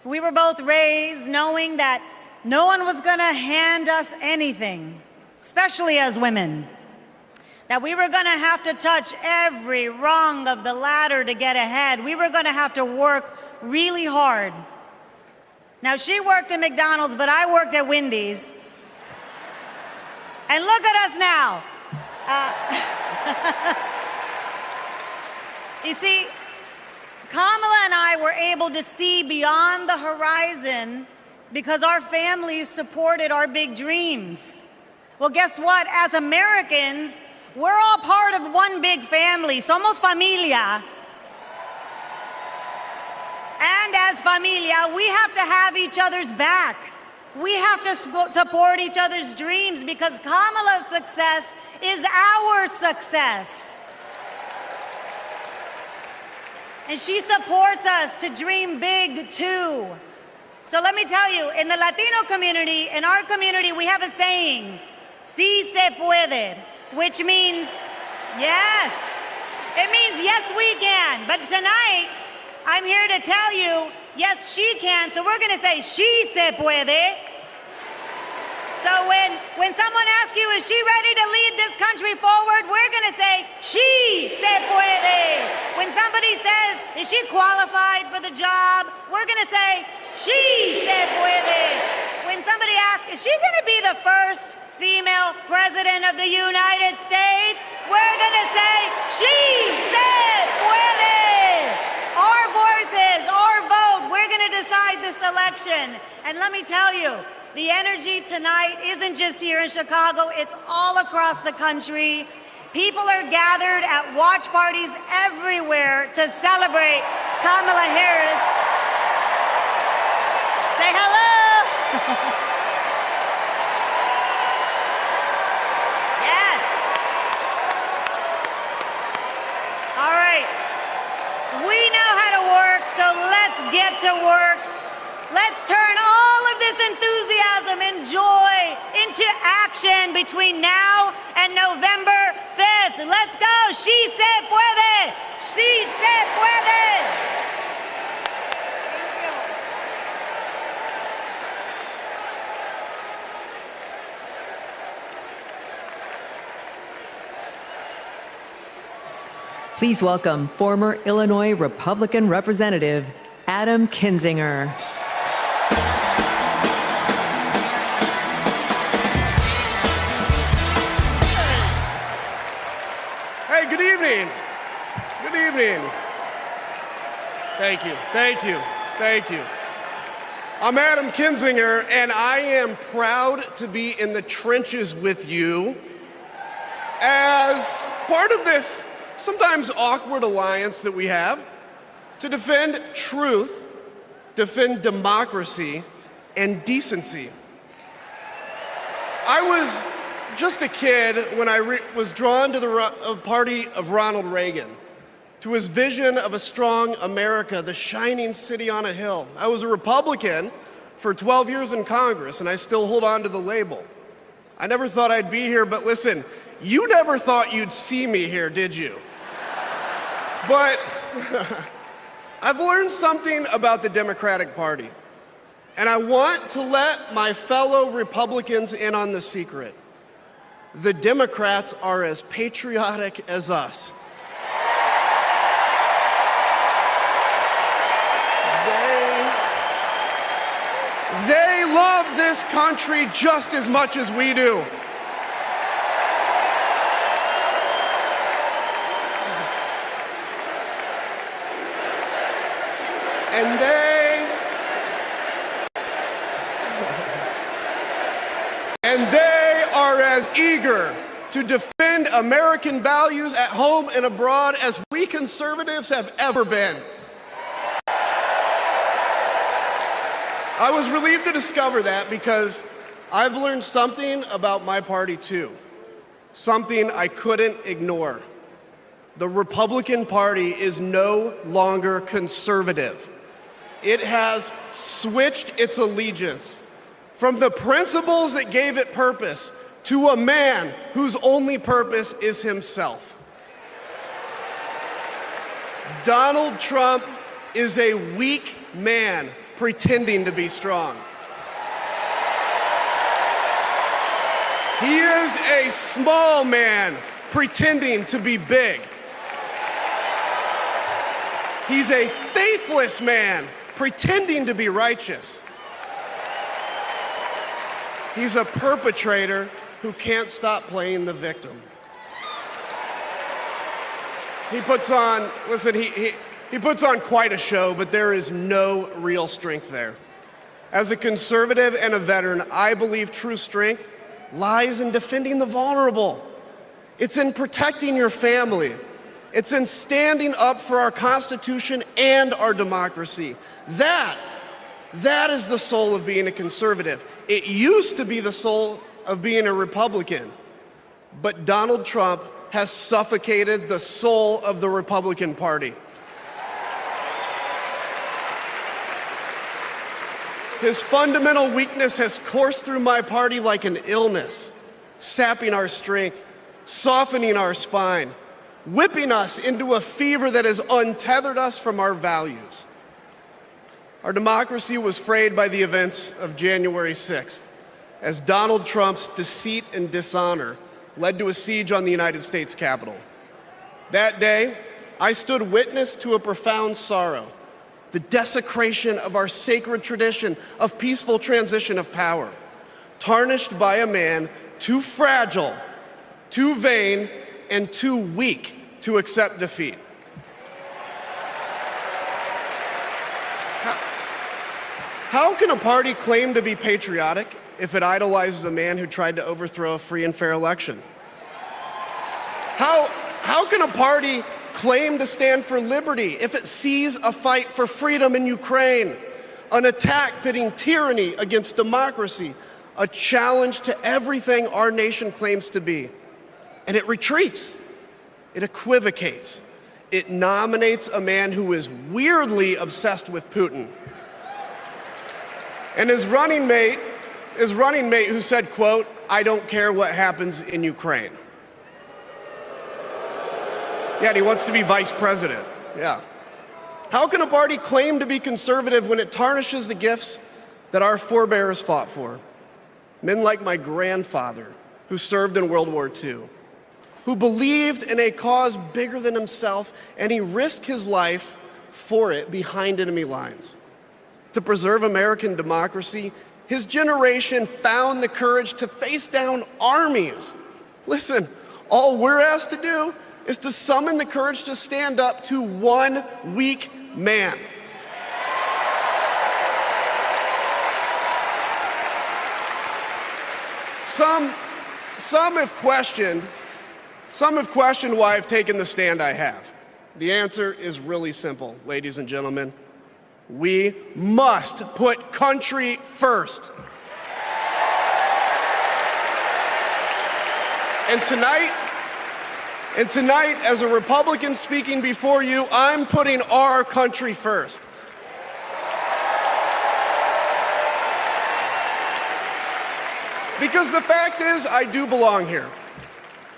We were both raised knowing that no one was going to hand us anything, especially as women. That we were going to have to touch every rung of the ladder to get ahead. We were going to have to work really hard. Now, she worked at McDonald's, but I worked at Wendy's. And look at us now. You see, Kamala and I were able to see beyond the horizon because our families supported our big dreams. Well, guess what? As Americans, we're all part of one big family. Somos familia. And as familia, we have to have each other's back. We have to support each other's dreams because Kamala's success is our success. And she supports us to dream big too. So let me tell you, in the Latino community, in our community, we have a saying, sí se puede, which means yes. It means yes, we can. But tonight, I'm here to tell you, yes, she can. So we're going to say, she se puede. So when someone asks you, is she ready to lead this country forward? We're going to say, she se puede. When somebody says, is she qualified for the job? We're going to say, she se puede. When somebody asks, is she going to be the first female president of the United States? We're going to say, she se puede. Our voices, our vote, we're going to decide this election. And let me tell you, the energy tonight isn't just here in Chicago, it's all across the country. People are gathered at watch parties everywhere to celebrate Kamala Harris. Say hello. Yes. All right. We know how to work, so let's get to work. Let's turn all of this enthusiasm and joy into action between now and November 5th. Let's go. She se puede. She se puede. Please welcome former Illinois Republican Representative Adam Kinzinger. Hey, good evening. Good evening. Thank you, thank you, thank you. I'm Adam Kinzinger, and I am proud to be in the trenches with you as part of this sometimes awkward alliance that we have to defend truth, defend democracy, and decency. I was just a kid when I was drawn to the party of Ronald Reagan, to his vision of a strong America, the shining city on a hill. I was a Republican for 12 years in Congress, and I still hold on to the label. I never thought I'd be here, but listen, you never thought you'd see me here, did you? But I've learned something about the Democratic Party, and I want to let my fellow Republicans in on the secret. The Democrats are as patriotic as us. They love this country just as much as we do. And they are as eager to defend American values at home and abroad as we conservatives have ever been. I was relieved to discover that because I've learned something about my party too, something I couldn't ignore. The Republican Party is no longer conservative. It has switched its allegiance from the principles that gave it purpose to a man whose only purpose is himself. Donald Trump is a weak man pretending to be strong. He is a small man pretending to be big. He's a faithless man pretending to be righteous. He's a perpetrator who can't stop playing the victim. He puts on, listen, he puts on quite a show, but there is no real strength there. As a conservative and a veteran, I believe true strength lies in defending the vulnerable. It's in protecting your family. It's in standing up for our Constitution and our democracy. That is the soul of being a conservative. It used to be the soul of being a Republican, but Donald Trump has suffocated the soul of the Republican Party. His fundamental weakness has coursed through my party like an illness, sapping our strength, softening our spine, whipping us into a fever that has untethered us from our values. Our democracy was frayed by the events of January 6th, as Donald Trump's deceit and dishonor led to a siege on the United States Capitol. That day, I stood witness to a profound sorrow, the desecration of our sacred tradition of peaceful transition of power, tarnished by a man too fragile, too vain, and too weak to accept defeat. How can a party claim to be patriotic if it idolizes a man who tried to overthrow a free and fair election? How can a party claim to stand for liberty if it sees a fight for freedom in Ukraine, an attack pitting tyranny against democracy, a challenge to everything our nation claims to be, and it retreats, it equivocates, it nominates a man who is weirdly obsessed with Putin? And his running mate who said, quote, "I don't care what happens in Ukraine." Yeah, and he wants to be vice president. Yeah. How can a party claim to be conservative when it tarnishes the gifts that our forebears fought for? Men like my grandfather, who served in World War II. who believed in a cause bigger than himself, and he risked his life for it behind enemy lines. To preserve American democracy, his generation found the courage to face down armies. Listen, all we're asked to do is to summon the courage to stand up to one weak man. Some have questioned why I've taken the stand I have. The answer is really simple, ladies and gentlemen. We must put country first. And tonight, as a Republican speaking before you, I'm putting our country first. Because the fact is, I do belong here.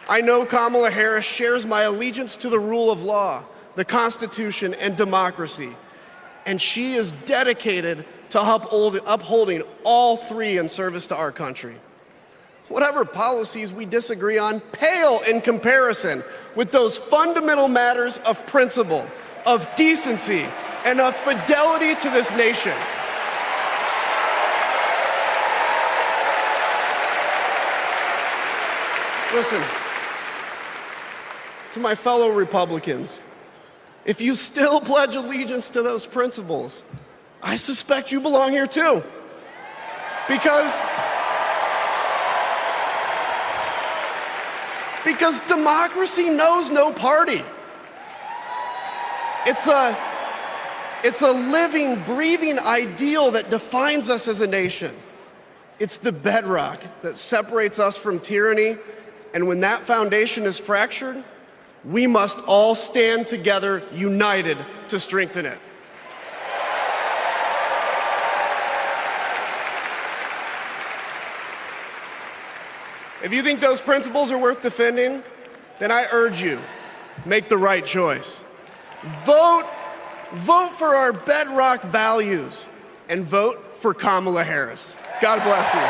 I know Kamala Harris shares my allegiance to the rule of law, the Constitution, and democracy. And she is dedicated to upholding all three in service to our country. Whatever policies we disagree on pale in comparison with those fundamental matters of principle, of decency, and of fidelity to this nation. Listen, to my fellow Republicans, if you still pledge allegiance to those principles, I suspect you belong here too. Because democracy knows no party. It's a living, breathing ideal that defines us as a nation. It's the bedrock that separates us from tyranny, and when that foundation is fractured, we must all stand together, united, to strengthen it. If you think those principles are worth defending, then I urge you, make the right choice. Vote for our bedrock values, and vote for Kamala Harris. God bless you.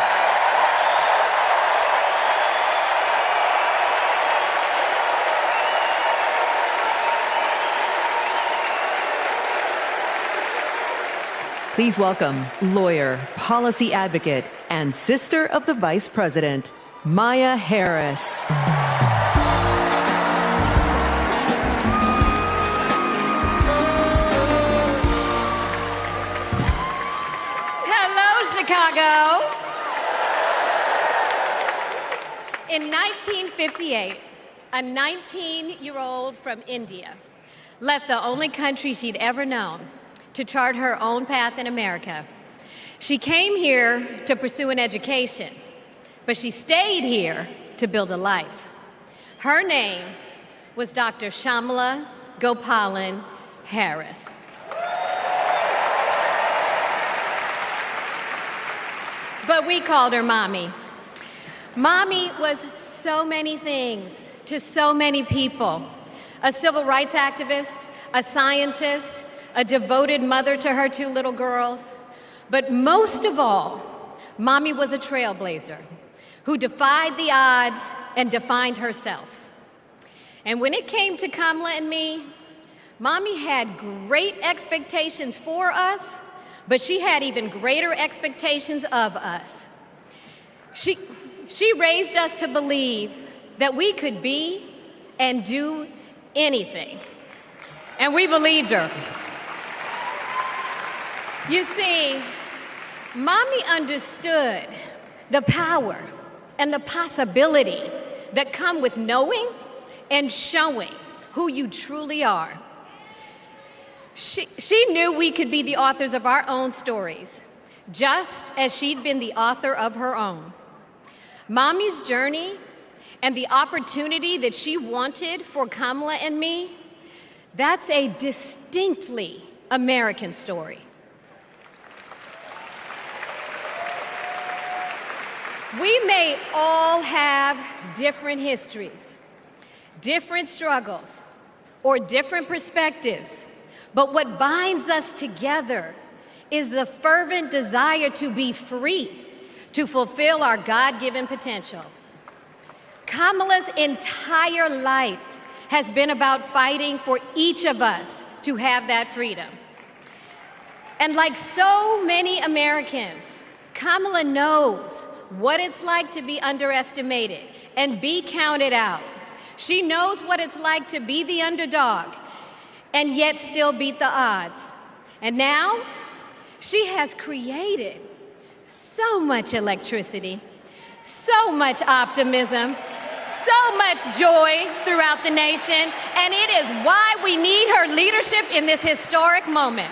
Please welcome lawyer, policy advocate, and sister of the Vice President, Maya Harris. Hello, Chicago. In 1958, a 19-year-old from India left the only country she'd ever known to chart her own path in America. She came here to pursue an education, but she stayed here to build a life. Her name was Dr. Shamala Gopalan Harris. But we called her Mommy. Mommy was so many things to so many people. A civil rights activist, a scientist, a devoted mother to her two little girls. But most of all, Mommy was a trailblazer who defied the odds and defined herself. And when it came to Kamala and me, Mommy had great expectations for us, but she had even greater expectations of us. She raised us to believe that we could be and do anything. And we believed her. You see, Mommy understood the power and the possibility that come with knowing and showing who you truly are. She knew we could be the authors of our own stories, just as she'd been the author of her own. Mommy's journey and the opportunity that she wanted for Kamala and me, that's a distinctly American story. We may all have different histories, different struggles, or different perspectives, but what binds us together is the fervent desire to be free, to fulfill our God-given potential. Kamala's entire life has been about fighting for each of us to have that freedom. And like so many Americans, Kamala knows what it's like to be underestimated and be counted out. She knows what it's like to be the underdog and yet still beat the odds. And now, she has created so much electricity, so much optimism, so much joy throughout the nation, and it is why we need her leadership in this historic moment.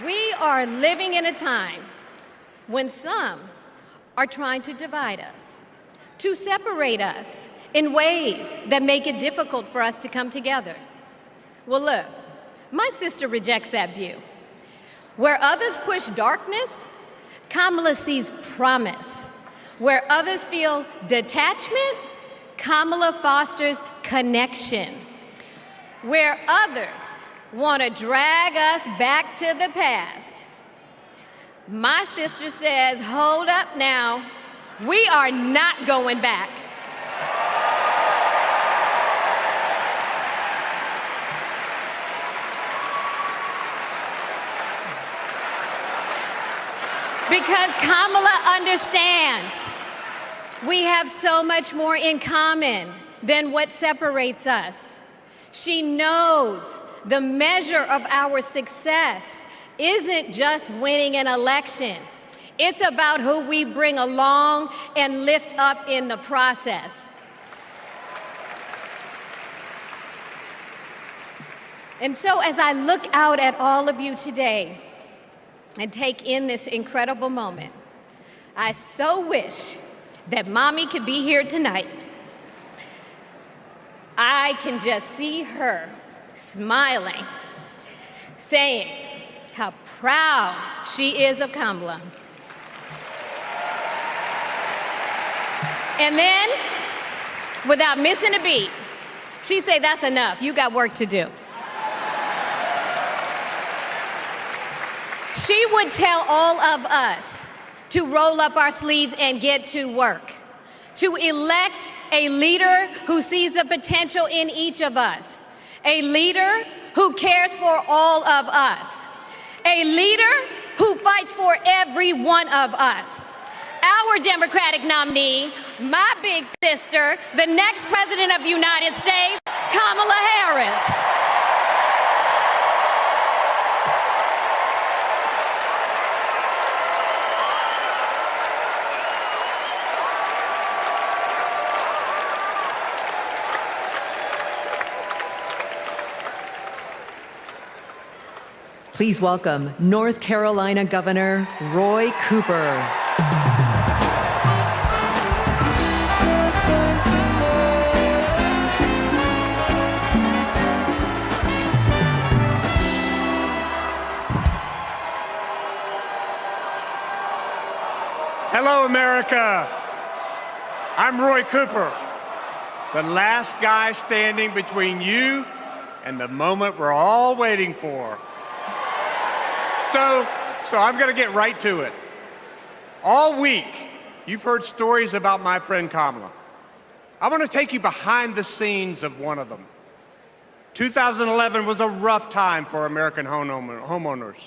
We are living in a time when some are trying to divide us, to separate us in ways that make it difficult for us to come together. Well, look, my sister rejects that view. Where others push darkness, Kamala sees promise. Where others feel detachment, Kamala fosters connection. Where others want to drag us back to the past, my sister says, hold up now, we are not going back. Because Kamala understands we have so much more in common than what separates us. She knows the measure of our success isn't just winning an election. It's about who we bring along and lift up in the process. And so as I look out at all of you today and take in this incredible moment, I so wish that Mommy could be here tonight. I can just see her smiling, saying how proud she is of Kamala. And then, without missing a beat, she'd say, that's enough, you got work to do. She would tell all of us to roll up our sleeves and get to work, to elect a leader who sees the potential in each of us, a leader who cares for all of us, a leader who fights for every one of us. Our Democratic nominee, my big sister, the next President of the United States, Kamala Harris. Please welcome North Carolina Governor Roy Cooper. Hello, America. I'm Roy Cooper, the last guy standing between you and the moment we're all waiting for. So I'm going to get right to it. All week, you've heard stories about my friend Kamala. I want to take you behind the scenes of one of them. 2011 was a rough time for American homeowners.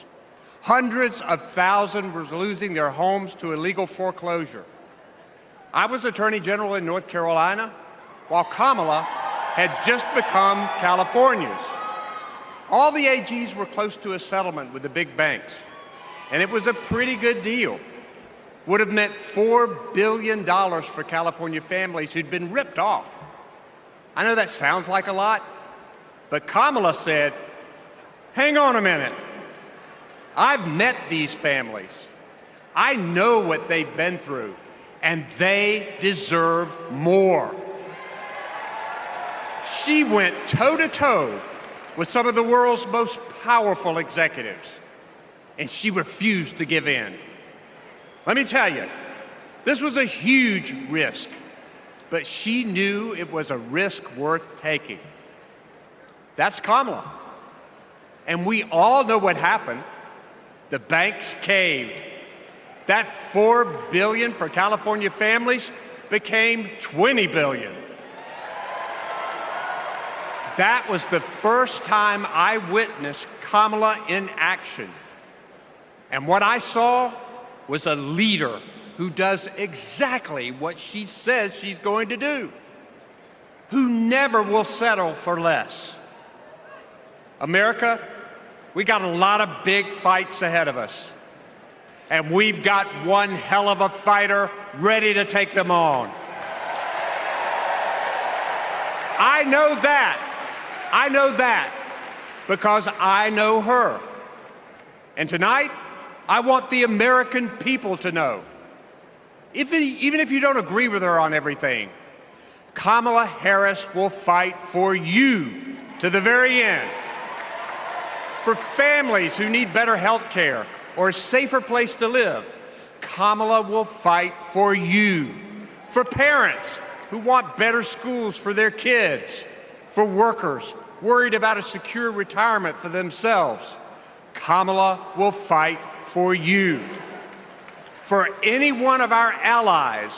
Hundreds of thousands were losing their homes to illegal foreclosure. I was Attorney General in North Carolina, while Kamala had just become California's. All the AGs were close to a settlement with the big banks, and it was a pretty good deal. Would have meant $4 billion for California families who'd been ripped off. I know that sounds like a lot, but Kamala said, hang on a minute. I've met these families. I know what they've been through, and they deserve more. She went toe-to-toe with some of the world's most powerful executives, and she refused to give in. Let me tell you, this was a huge risk, but she knew it was a risk worth taking. That's Kamala. And we all know what happened. The banks caved. That $4 billion for California families became $20 billion. That was the first time I witnessed Kamala in action. And what I saw was a leader who does exactly what she says she's going to do, who never will settle for less. America, we got a lot of big fights ahead of us. And we've got one hell of a fighter ready to take them on. I know that because I know her. And tonight, I want the American people to know, even if you don't agree with her on everything, Kamala Harris will fight for you to the very end. For families who need better health care or a safer place to live, Kamala will fight for you. For parents who want better schools for their kids, for workers worried about a secure retirement for themselves, Kamala will fight for you. For any one of our allies,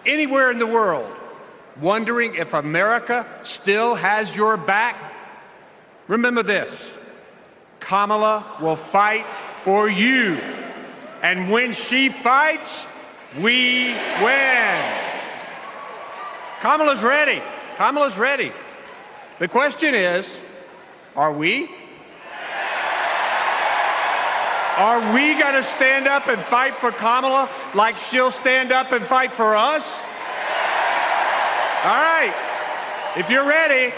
anywhere in the world, wondering if America still has your back, remember this: Kamala will fight for you. And when she fights, we win. Kamala's ready. Kamala's ready. The question is, are we? Are we going to stand up and fight for Kamala like she'll stand up and fight for us? All right. If you're ready,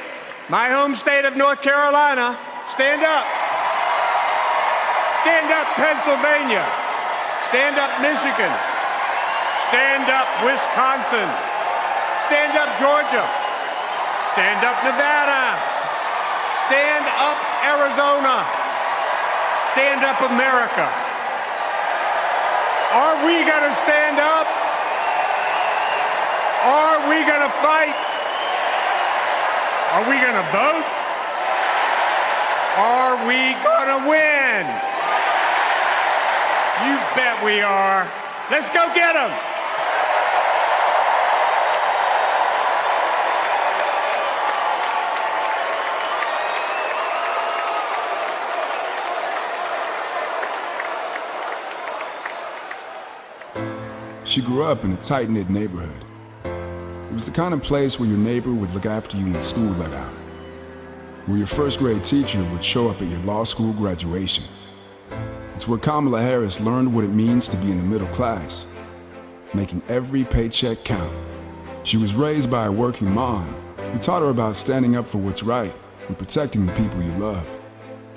my home state of North Carolina, stand up. Stand up, Pennsylvania. Stand up, Michigan. Stand up, Wisconsin. Stand up, Georgia. Stand up, Nevada. Stand up, Arizona. Stand up, America. Are we going to stand up? Are we going to fight? Are we going to vote? Are we going to win? You bet we are. Let's go get them. She grew up in a tight-knit neighborhood. It was the kind of place where your neighbor would look after you when school let out, where your first grade teacher would show up at your law school graduation. It's where Kamala Harris learned what it means to be in the middle class, making every paycheck count. She was raised by a working mom who taught her about standing up for what's right and protecting the people you love.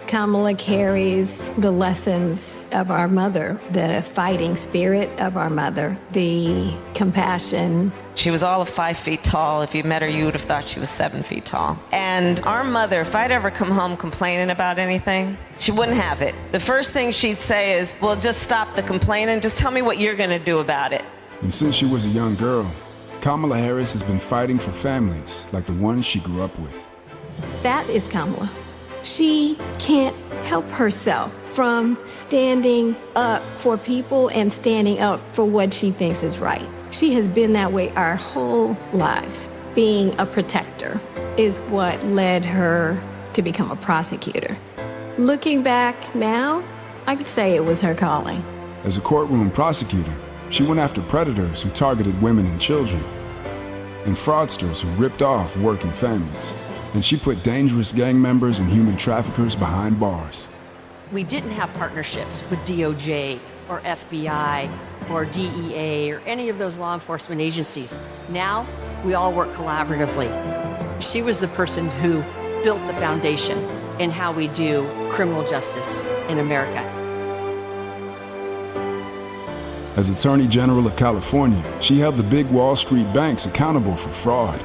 Kamala carries the lessons of our mother, the fighting spirit of our mother, the compassion. She was all of 5 feet tall. If you met her, you would have thought she was 7 feet tall. And our mother, if I'd ever come home complaining about anything, she wouldn't have it. The first thing she'd say is, well, just stop the complaining. Just tell me what you're going to do about it. And since she was a young girl, Kamala Harris has been fighting for families like the ones she grew up with. That is Kamala. She can't help herself from standing up for people and standing up for what she thinks is right. She has been that way our whole lives. Being a protector is what led her to become a prosecutor. Looking back now, I could say it was her calling. As a courtroom prosecutor, she went after predators who targeted women and children, and fraudsters who ripped off working families. And she put dangerous gang members and human traffickers behind bars. We didn't have partnerships with DOJ or FBI or DEA or any of those law enforcement agencies. Now, we all work collaboratively. She was the person who built the foundation in how we do criminal justice in America. As Attorney General of California, she held the big Wall Street banks accountable for fraud,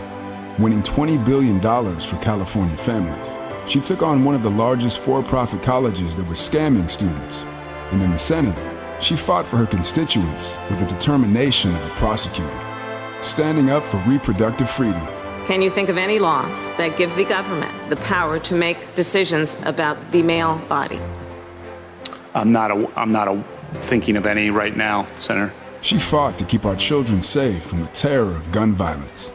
winning $20 billion for California families. She took on one of the largest for-profit colleges that was scamming students. And in the Senate, she fought for her constituents with the determination of a prosecutor, standing up for reproductive freedom. Can you think of any laws that give the government the power to make decisions about the male body? I'm not thinking of any right now, Senator. She fought to keep our children safe from the terror of gun violence.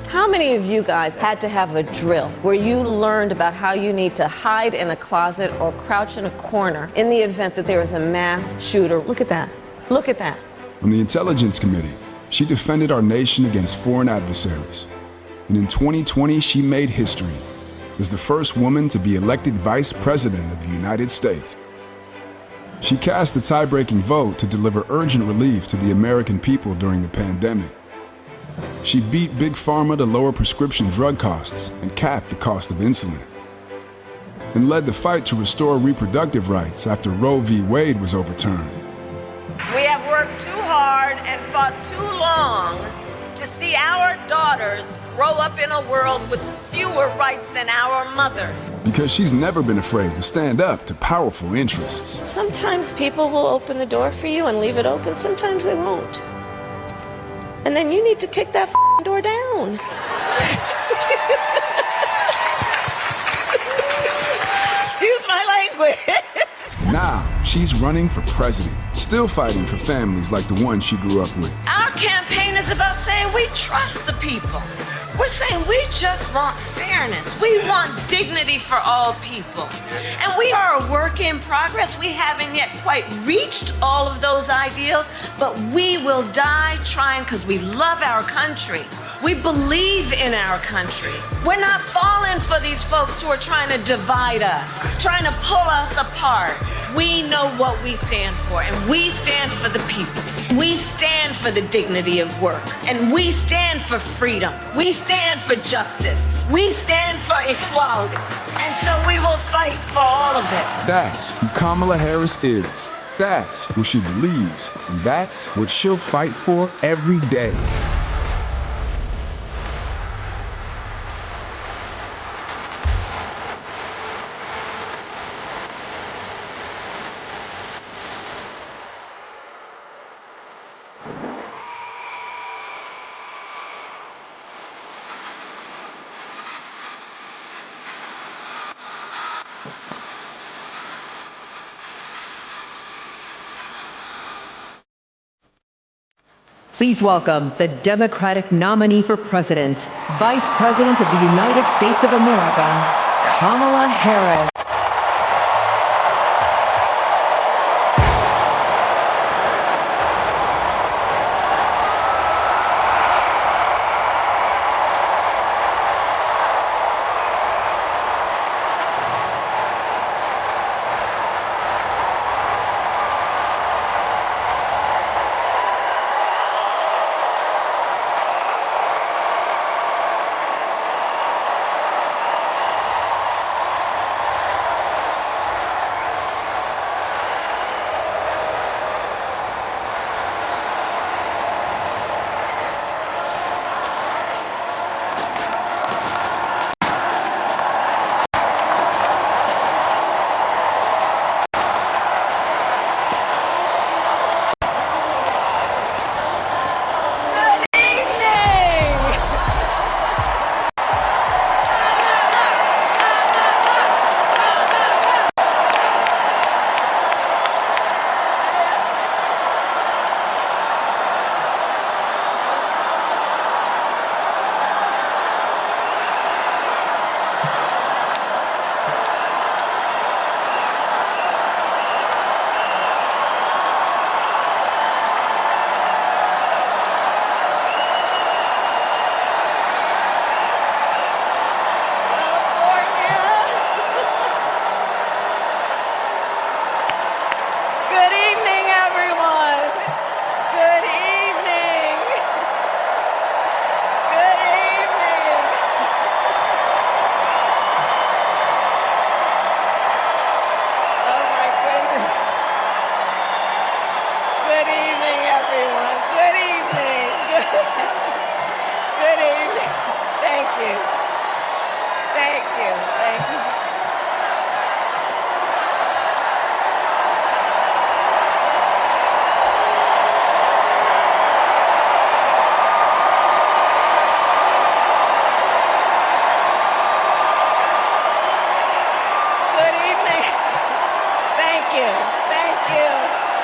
How many of you guys had to have a drill where you learned about how you need to hide in a closet or crouch in a corner in the event that there is a mass shooter? Look at that. Look at that. On the Intelligence Committee, she defended our nation against foreign adversaries. And in 2020, she made history as the first woman to be elected Vice President of the United States. She cast the tie-breaking vote to deliver urgent relief to the American people during the pandemic. She beat Big Pharma to lower prescription drug costs and cap the cost of insulin. And led the fight to restore reproductive rights after Roe v. Wade was overturned. We have worked too hard and fought too long to see our daughters grow up in a world with fewer rights than our mothers. Because she's never been afraid to stand up to powerful interests. Sometimes people will open the door for you and leave it open. Sometimes they won't. And then you need to kick that door down. Excuse my language. Now, she's running for president, still fighting for families like the one she grew up with. Our campaign is about saying we trust the people. We're saying we just want fairness. We want dignity for all people. And we are a work in progress. We haven't yet quite reached all of those ideals, but we will die trying because we love our country. We believe in our country. We're not falling for these folks who are trying to divide us, trying to pull us apart. We know what we stand for, and we stand for the people. We stand for the dignity of work, and we stand for freedom. We stand for justice. We stand for equality. And so we will fight for all of it. That's who Kamala Harris is. That's what she believes. And that's what she'll fight for every day. Please welcome the Democratic nominee for president, Vice President of the United States of America, Kamala Harris.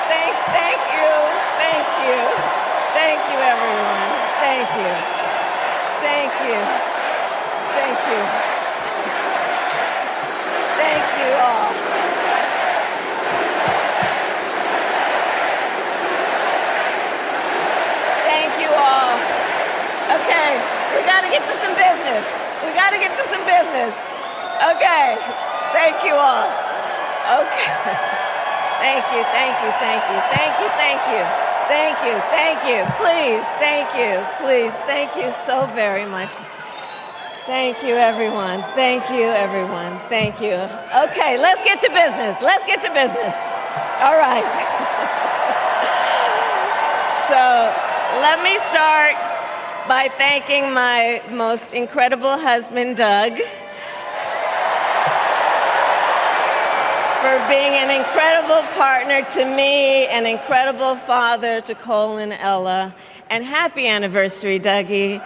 Thank you, everyone. Thank you. Thank you. Thank you. Thank you all. Thank you all. Okay, we got to get to some business. We got to get to some business. Okay, thank you all. Okay. Thank you, thank you, thank you, thank you, thank you. Thank you, thank you, please, thank you, please, thank you so very much. Thank you, everyone. Thank you, everyone. Thank you. Okay, let's get to business. Let's get to business. All right. So let me start by thanking my most incredible husband, Doug, for being an incredible partner to me, an incredible father to Cole and Ella, and happy anniversary, Dougie.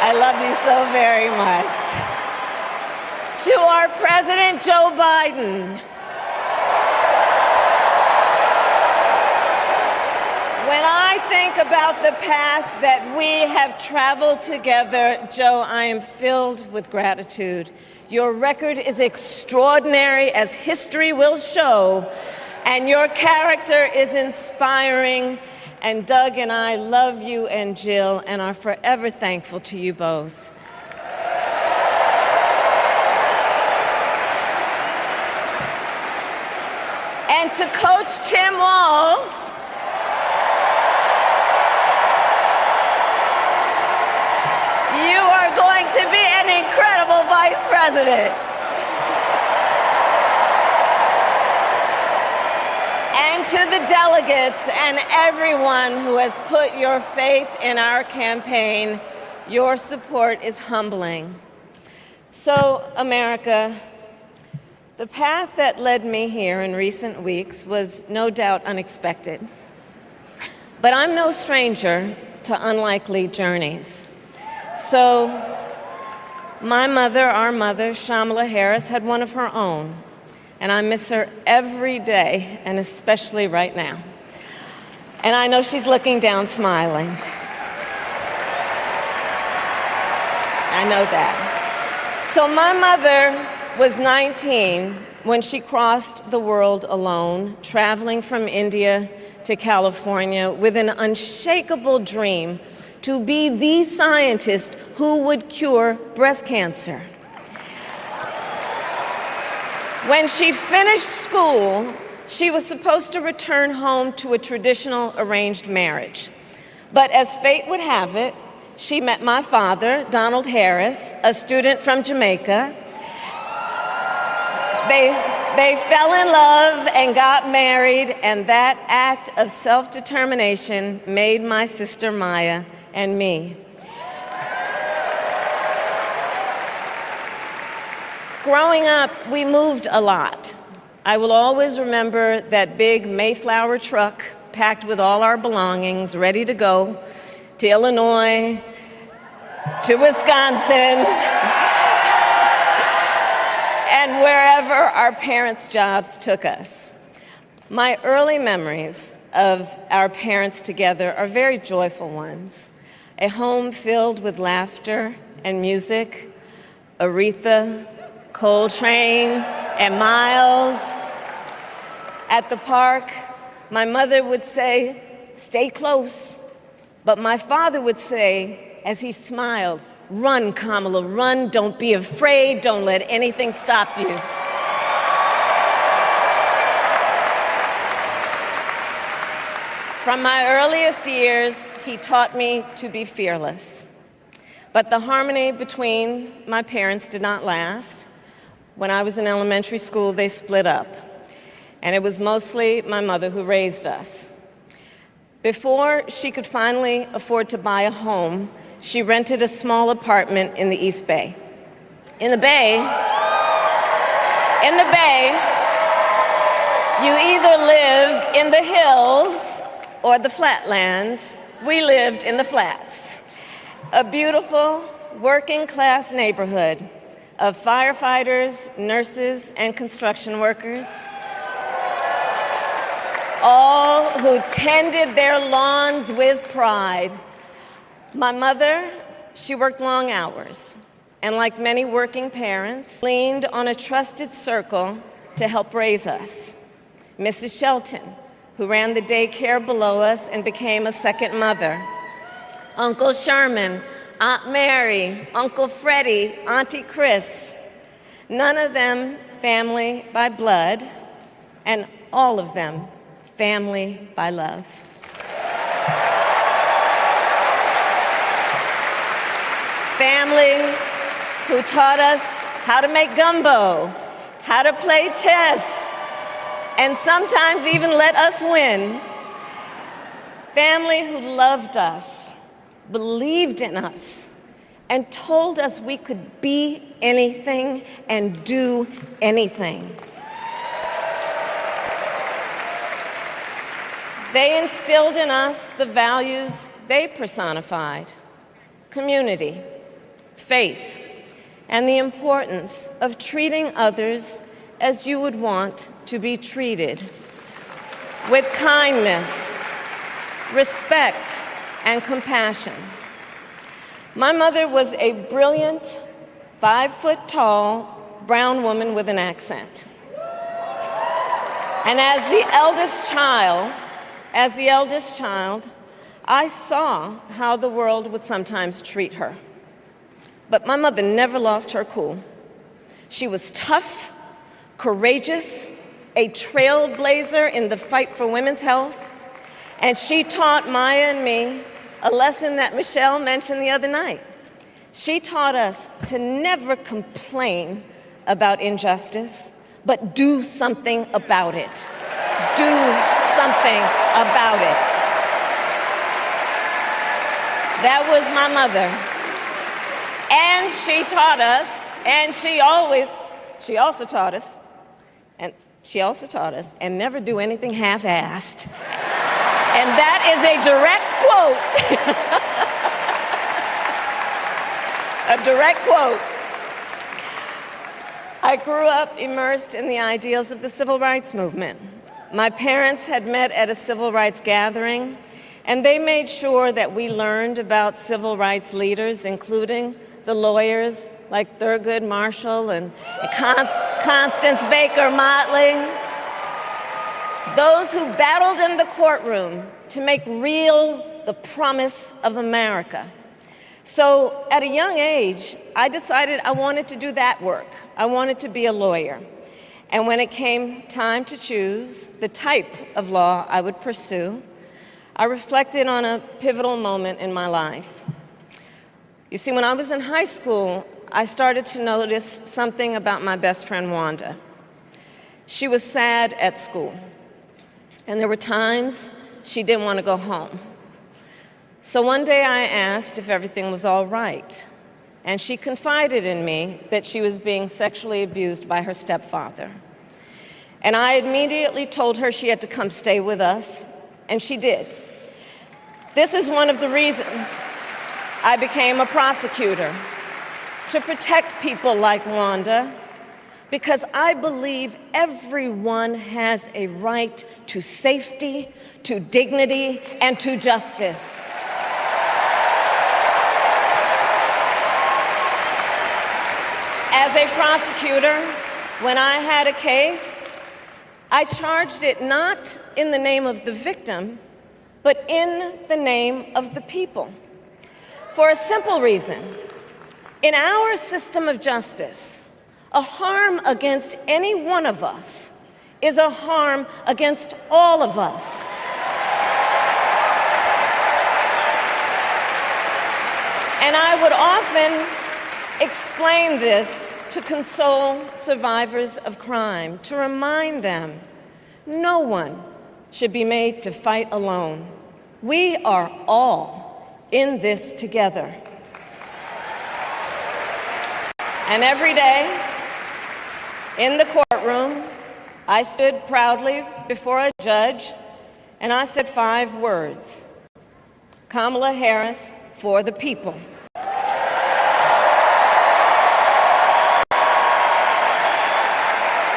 I love you so very much. To our President Joe Biden, when I think about the path that we have traveled together, Joe, I am filled with gratitude. Your record is extraordinary, as history will show, and your character is inspiring. And Doug and I love you and Jill and are forever thankful to you both. And to Coach Tim Walz, you are going to be an incredible vice president. And to the delegates and everyone who has put your faith in our campaign, your support is humbling. So, America, the path that led me here in recent weeks was no doubt unexpected. But I'm no stranger to unlikely journeys. So, my mother, our mother, Kamala Harris, had one of her own. And I miss her every day, and especially right now. And I know she's looking down smiling. I know that. So my mother was 19 when she crossed the world alone, traveling from India to California with an unshakable dream to be the scientist who would cure breast cancer. When she finished school, she was supposed to return home to a traditional arranged marriage. But as fate would have it, she met my father, Donald Harris, a student from Jamaica. They fell in love and got married, and that act of self-determination made my sister Maya and me. Growing up, we moved a lot. I will always remember that big Mayflower truck packed with all our belongings, ready to go to Illinois, to Wisconsin, and wherever our parents' jobs took us. My early memories of our parents together are very joyful ones. A home filled with laughter and music, Aretha, Coltrane, and Miles. At the park, my mother would say, "Stay close." But my father would say, as he smiled, "Run, Kamala, run. Don't be afraid. Don't let anything stop you." From my earliest years, he taught me to be fearless. But the harmony between my parents did not last. When I was in elementary school, they split up, and it was mostly my mother who raised us. Before she could finally afford to buy a home, she rented a small apartment in the East Bay. In the Bay, you either live in the hills or the flatlands. We lived in the flats. A beautiful working-class neighborhood of firefighters, nurses, and construction workers. all who tended their lawns with pride. My mother, she worked long hours, and like many working parents, leaned on a trusted circle to help raise us. Mrs. Shelton, who ran the daycare below us and became a second mother. Uncle Sherman, Aunt Mary, Uncle Freddie, Auntie Chris. None of them family by blood, and all of them family by love. Family who taught us how to make gumbo, how to play chess, and sometimes even let us win. Family who loved us, believed in us, and told us we could be anything and do anything. They instilled in us the values they personified: community, faith, and the importance of treating others as you would want to be treated, with kindness, respect, and compassion. My mother was a brilliant, 5-foot-tall, brown woman with an accent. And as the eldest child, I saw how the world would sometimes treat her. But my mother never lost her cool. She was tough, courageous, a trailblazer in the fight for women's health, and she taught Maya and me a lesson that Michelle mentioned the other night. She taught us to never complain about injustice, but do something about it. Do something about it. That was my mother. And she taught us, and she also taught us, and never do anything half-assed. And that is a direct quote. A direct quote. I grew up immersed in the ideals of the civil rights movement. My parents had met at a civil rights gathering, and they made sure that we learned about civil rights leaders, including the lawyers like Thurgood Marshall and Constance Baker Motley. Those who battled in the courtroom to make real the promise of America. So at a young age, I decided I wanted to do that work. I wanted to be a lawyer. And when it came time to choose the type of law I would pursue, I reflected on a pivotal moment in my life. You see, when I was in high school, I started to notice something about my best friend, Wanda. She was sad at school, and there were times she didn't want to go home. So one day I asked if everything was all right, and she confided in me that she was being sexually abused by her stepfather. And I immediately told her she had to come stay with us, and she did. This is one of the reasons I became a prosecutor, to protect people like Wanda, because I believe everyone has a right to safety, to dignity, and to justice. As a prosecutor, when I had a case, I charged it not in the name of the victim, but in the name of the people. For a simple reason. In our system of justice, a harm against any one of us is a harm against all of us. And I would often explain this to console survivors of crime, to remind them no one should be made to fight alone. We are all in this together. And every day, in the courtroom, I stood proudly before a judge, and I said 5 words: Kamala Harris for the people.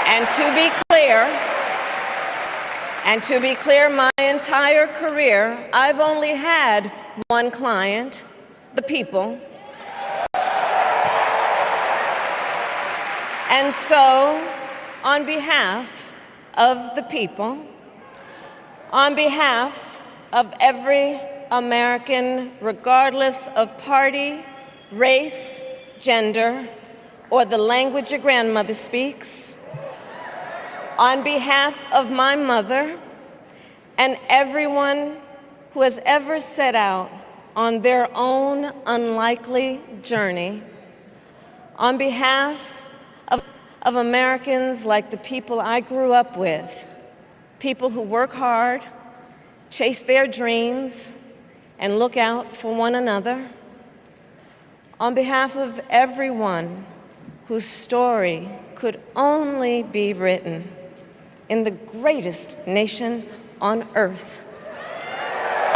And to be clear, And to be clear, my entire career, I've only had one client, the people. And so, on behalf of the people, on behalf of every American, regardless of party, race, gender, or the language your grandmother speaks, on behalf of my mother and everyone who has ever set out on their own unlikely journey, on behalf of Americans like the people I grew up with, people who work hard, chase their dreams, and look out for one another, on behalf of everyone whose story could only be written in the greatest nation on earth,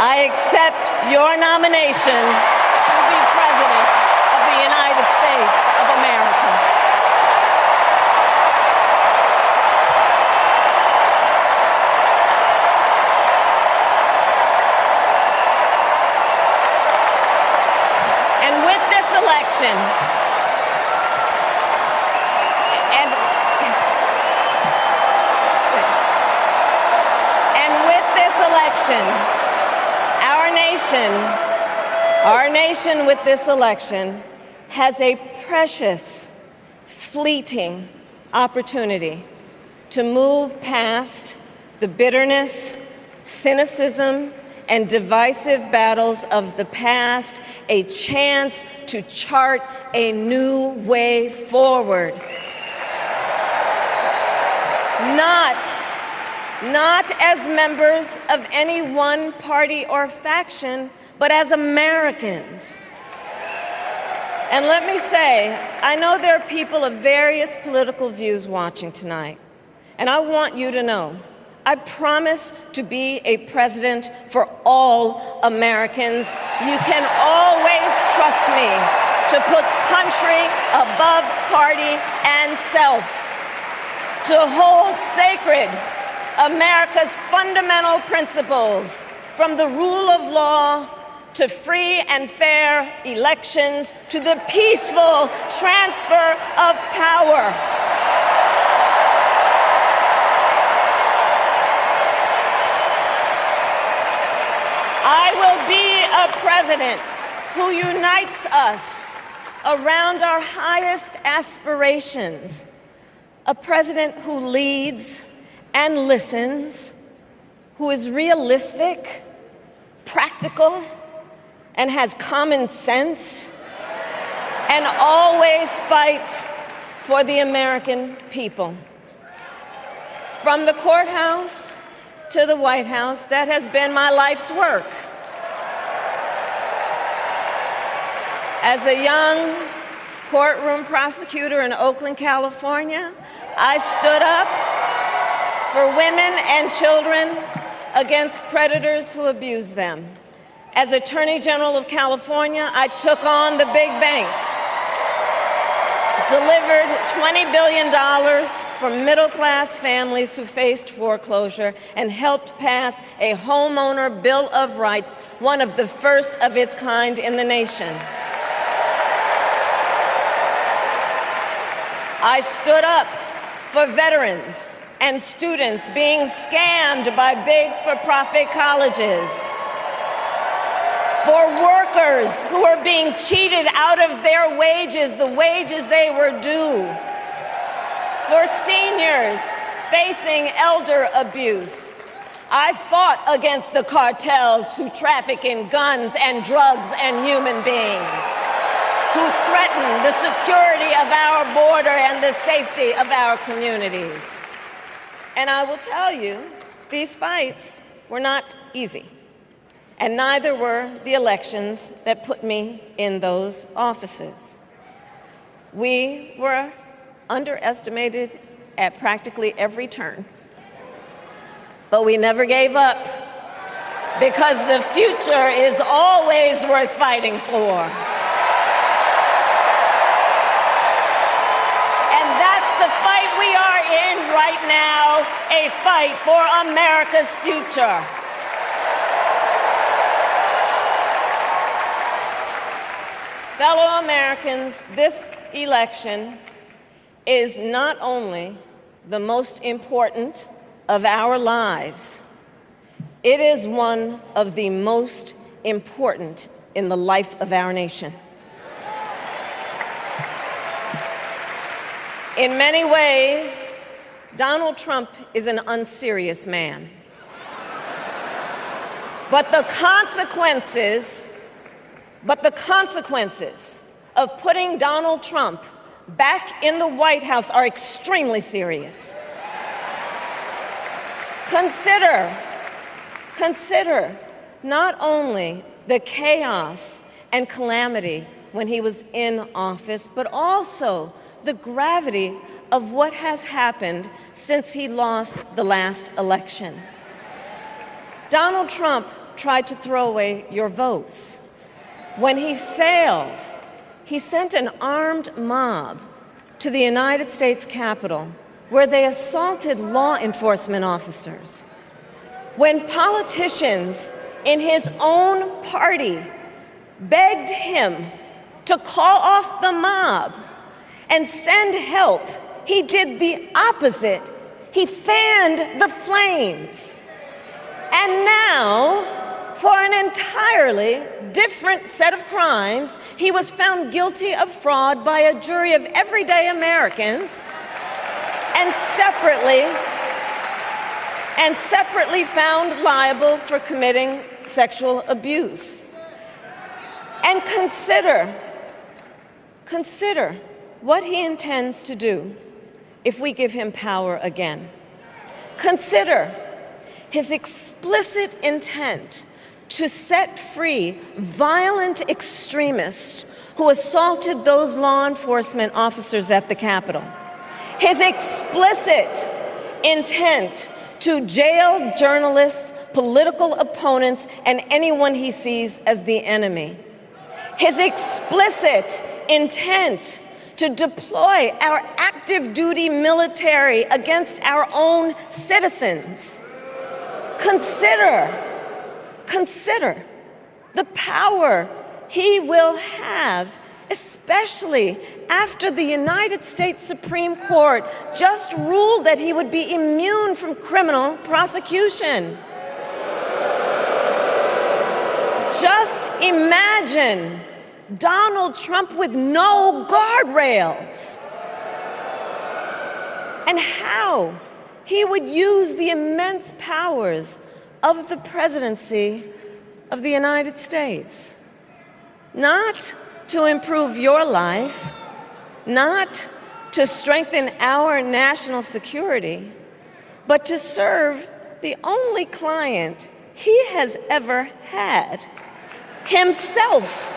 I accept your nomination to be President of the United States of America. And with this election, our nation with this election has a precious, fleeting opportunity to move past the bitterness, cynicism, and divisive battles of the past, a chance to chart a new way forward. Not as members of any one party or faction, but as Americans. And let me say, I know there are people of various political views watching tonight, and I want you to know, I promise to be a president for all Americans. You can always trust me to put country above party and self, to hold sacred America's fundamental principles, from the rule of law to free and fair elections to the peaceful transfer of power. I will be a president who unites us around our highest aspirations, a president who leads and listens, who is realistic, practical, and has common sense, and always fights for the American people. From the courthouse to the White House, that has been my life's work. As a young courtroom prosecutor in Oakland, California, I stood up for women and children against predators who abuse them. As Attorney General of California, I took on the big banks, delivered $20 billion for middle-class families who faced foreclosure, and helped pass a homeowner Bill of Rights, one of the first of its kind in the nation. I stood up for veterans and students being scammed by big for-profit colleges, for workers who are being cheated out of their wages, the wages they were due, for seniors facing elder abuse. I fought against the cartels who traffic in guns and drugs and human beings, who threaten the security of our border and the safety of our communities. And I will tell you, these fights were not easy, and neither were the elections that put me in those offices. We were underestimated at practically every turn, but we never gave up, because the future is always worth fighting for. And that's the fight we are in right now a fight for America's future. Fellow Americans, this election is not only the most important of our lives, it is one of the most important in the life of our nation. In many ways, Donald Trump is an unserious man. But the consequences of putting Donald Trump back in the White House are extremely serious. Consider not only the chaos and calamity when he was in office, but also the gravity of what has happened since he lost the last election. Donald Trump tried to throw away your votes. When he failed, he sent an armed mob to the United States Capitol, where they assaulted law enforcement officers. When politicians in his own party begged him to call off the mob and send help, he did the opposite. He fanned the flames. And now, for an entirely different set of crimes, he was found guilty of fraud by a jury of everyday Americans and separately found liable for committing sexual abuse. And consider what he intends to do if we give him power again. Consider his explicit intent to set free violent extremists who assaulted those law enforcement officers at the Capitol. His explicit intent to jail journalists, political opponents, and anyone he sees as the enemy. His explicit intent to deploy our active duty military against our own citizens. Consider the power he will have, especially after the United States Supreme Court just ruled that he would be immune from criminal prosecution. Just imagine Donald Trump with no guardrails, and how he would use the immense powers of the presidency of the United States, not to improve your life, not to strengthen our national security, but to serve the only client he has ever had, himself.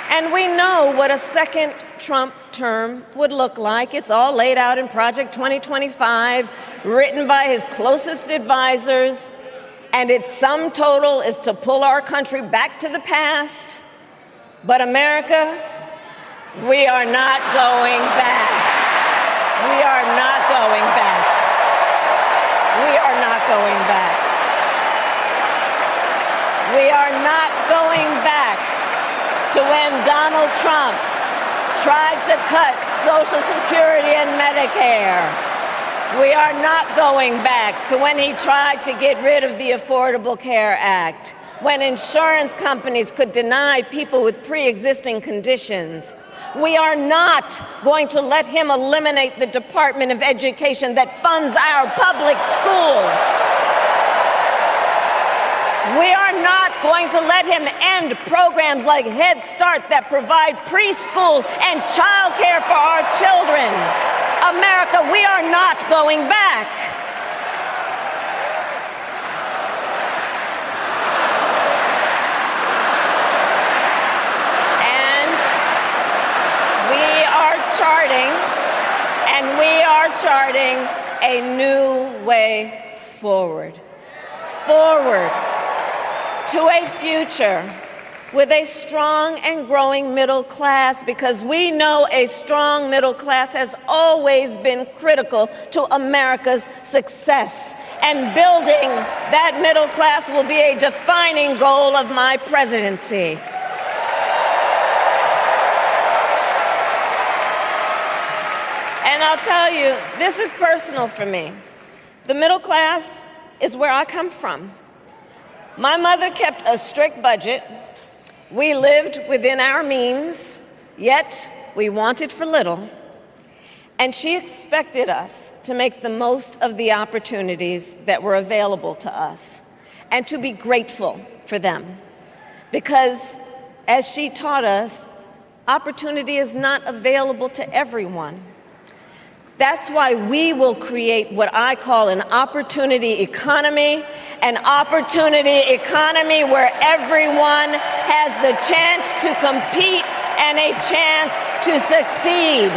And we know what a second Trump term would look like. It's all laid out in Project 2025, written by his closest advisors, and its sum total is to pull our country back to the past. But America, we are not going back. We are not going back. We are not going back. We are not going back to when Donald Trump tried to cut Social Security and Medicare. We are not going back to when he tried to get rid of the Affordable Care Act, when insurance companies could deny people with pre-existing conditions. We are not going to let him eliminate the Department of Education that funds our public schools. We are not going to let him end programs like Head Start that provide preschool and childcare for our children. America, we are not going back. And we are charting a new way forward. To a future with a strong and growing middle class, because we know a strong middle class has always been critical to America's success. And building that middle class will be a defining goal of my presidency. And I'll tell you, this is personal for me. The middle class is where I come from. My mother kept a strict budget. We lived within our means, yet we wanted for little. And she expected us to make the most of the opportunities that were available to us and to be grateful for them. Because, as she taught us, opportunity is not available to everyone. That's why we will create what I call an opportunity economy where everyone has the chance to compete and a chance to succeed.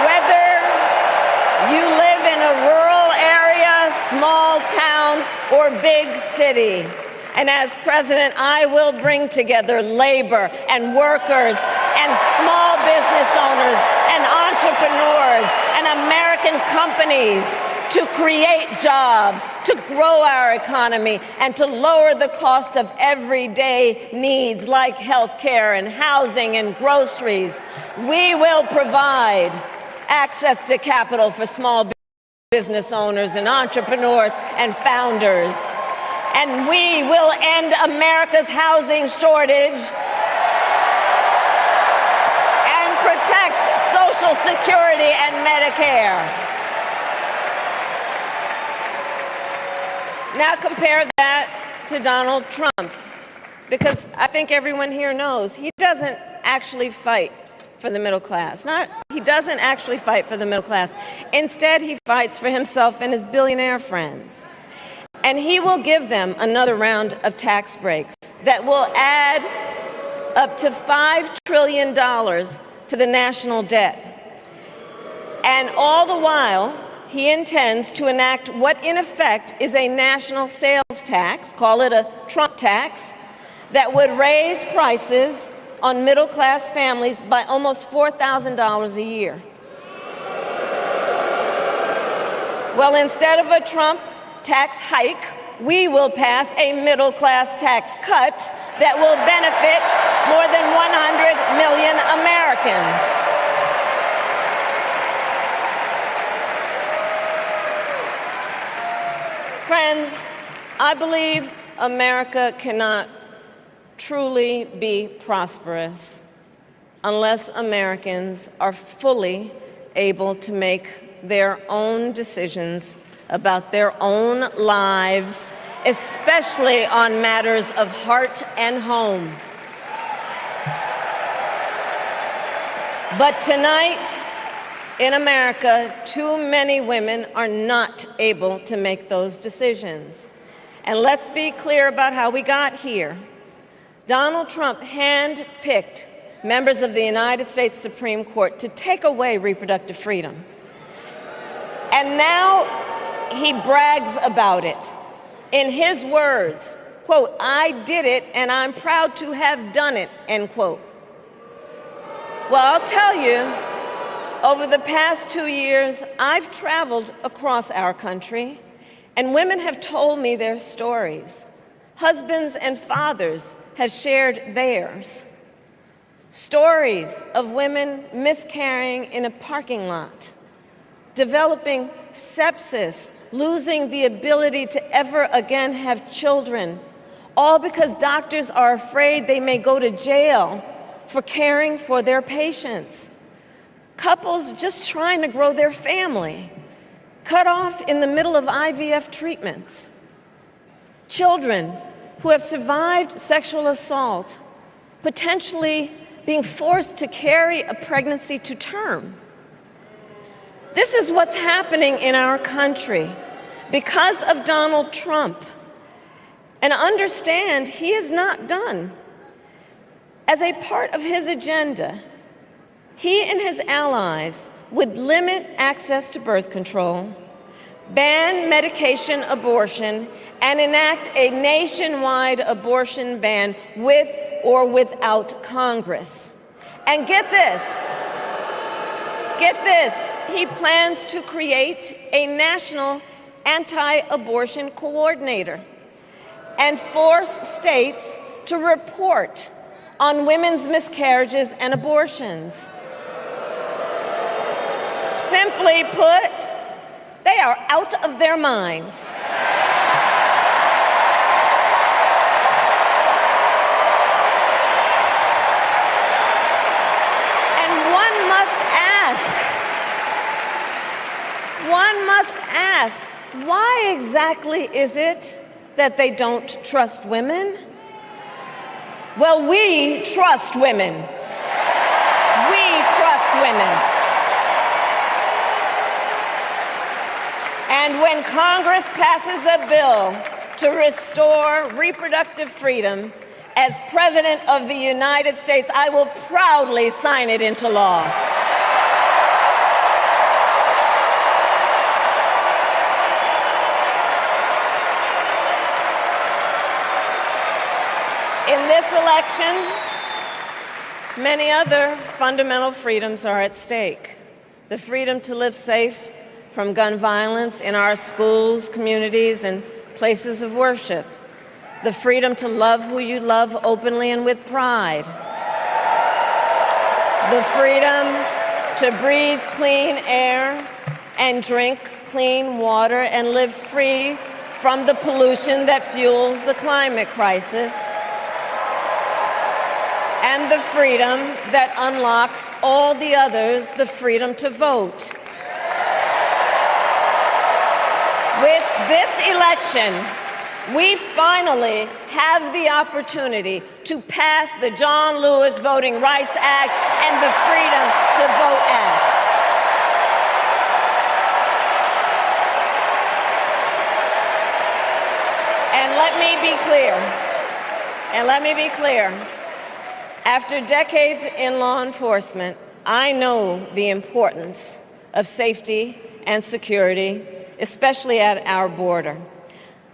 Whether you live in a rural area, small town, or big city. And as president, I will bring together labor and workers and small business owners and entrepreneurs and American companies to create jobs, to grow our economy, and to lower the cost of everyday needs like health care and housing and groceries. We will provide access to capital for small business owners and entrepreneurs and founders. And we will end America's housing shortage and protect Social Security and Medicare. Now compare that to Donald Trump, because I think everyone here knows he doesn't actually fight for the middle class. He doesn't actually fight for the middle class. Instead, he fights for himself and his billionaire friends. And he will give them another round of tax breaks that will add up to $5 trillion to the national debt. And all the while, he intends to enact what in effect is a national sales tax, call it a Trump tax, that would raise prices on middle-class families by almost $4,000 a year. Well, instead of a Trump tax hike, we will pass a middle-class tax cut that will benefit more than 100 million Americans. Friends, I believe America cannot truly be prosperous unless Americans are fully able to make their own decisions about their own lives, especially on matters of heart and home. But tonight, in America, too many women are not able to make those decisions. And let's be clear about how we got here. Donald Trump handpicked members of the United States Supreme Court to take away reproductive freedom. And now he brags about it. In his words, quote, "I did it and I'm proud to have done it," end quote. Well, I'll tell you, over the past 2 years, I've traveled across our country, and women have told me their stories. Husbands and fathers have shared theirs. Stories of women miscarrying in a parking lot, developing sepsis, losing the ability to ever again have children, all because doctors are afraid they may go to jail for caring for their patients. Couples just trying to grow their family, cut off in the middle of IVF treatments. Children who have survived sexual assault, potentially being forced to carry a pregnancy to term. This is what's happening in our country because of Donald Trump. And understand, he is not done. As a part of his agenda, he and his allies would limit access to birth control, ban medication abortion, and enact a nationwide abortion ban with or without Congress. And get this, he plans to create a national anti-abortion coordinator and force states to report on women's miscarriages and abortions. Simply put, they are out of their minds. One must ask, why exactly is it that they don't trust women? Well, we trust women. We trust women. And when Congress passes a bill to restore reproductive freedom, as President of the United States, I will proudly sign it into law. In this election, many other fundamental freedoms are at stake. The freedom to live safe from gun violence in our schools, communities, and places of worship. The freedom to love who you love openly and with pride. The freedom to breathe clean air and drink clean water and live free from the pollution that fuels the climate crisis. And the freedom that unlocks all the others, the freedom to vote. With this election, we finally have the opportunity to pass the John Lewis Voting Rights Act and the Freedom to Vote Act. And let me be clear. After decades in law enforcement, I know the importance of safety and security, especially at our border.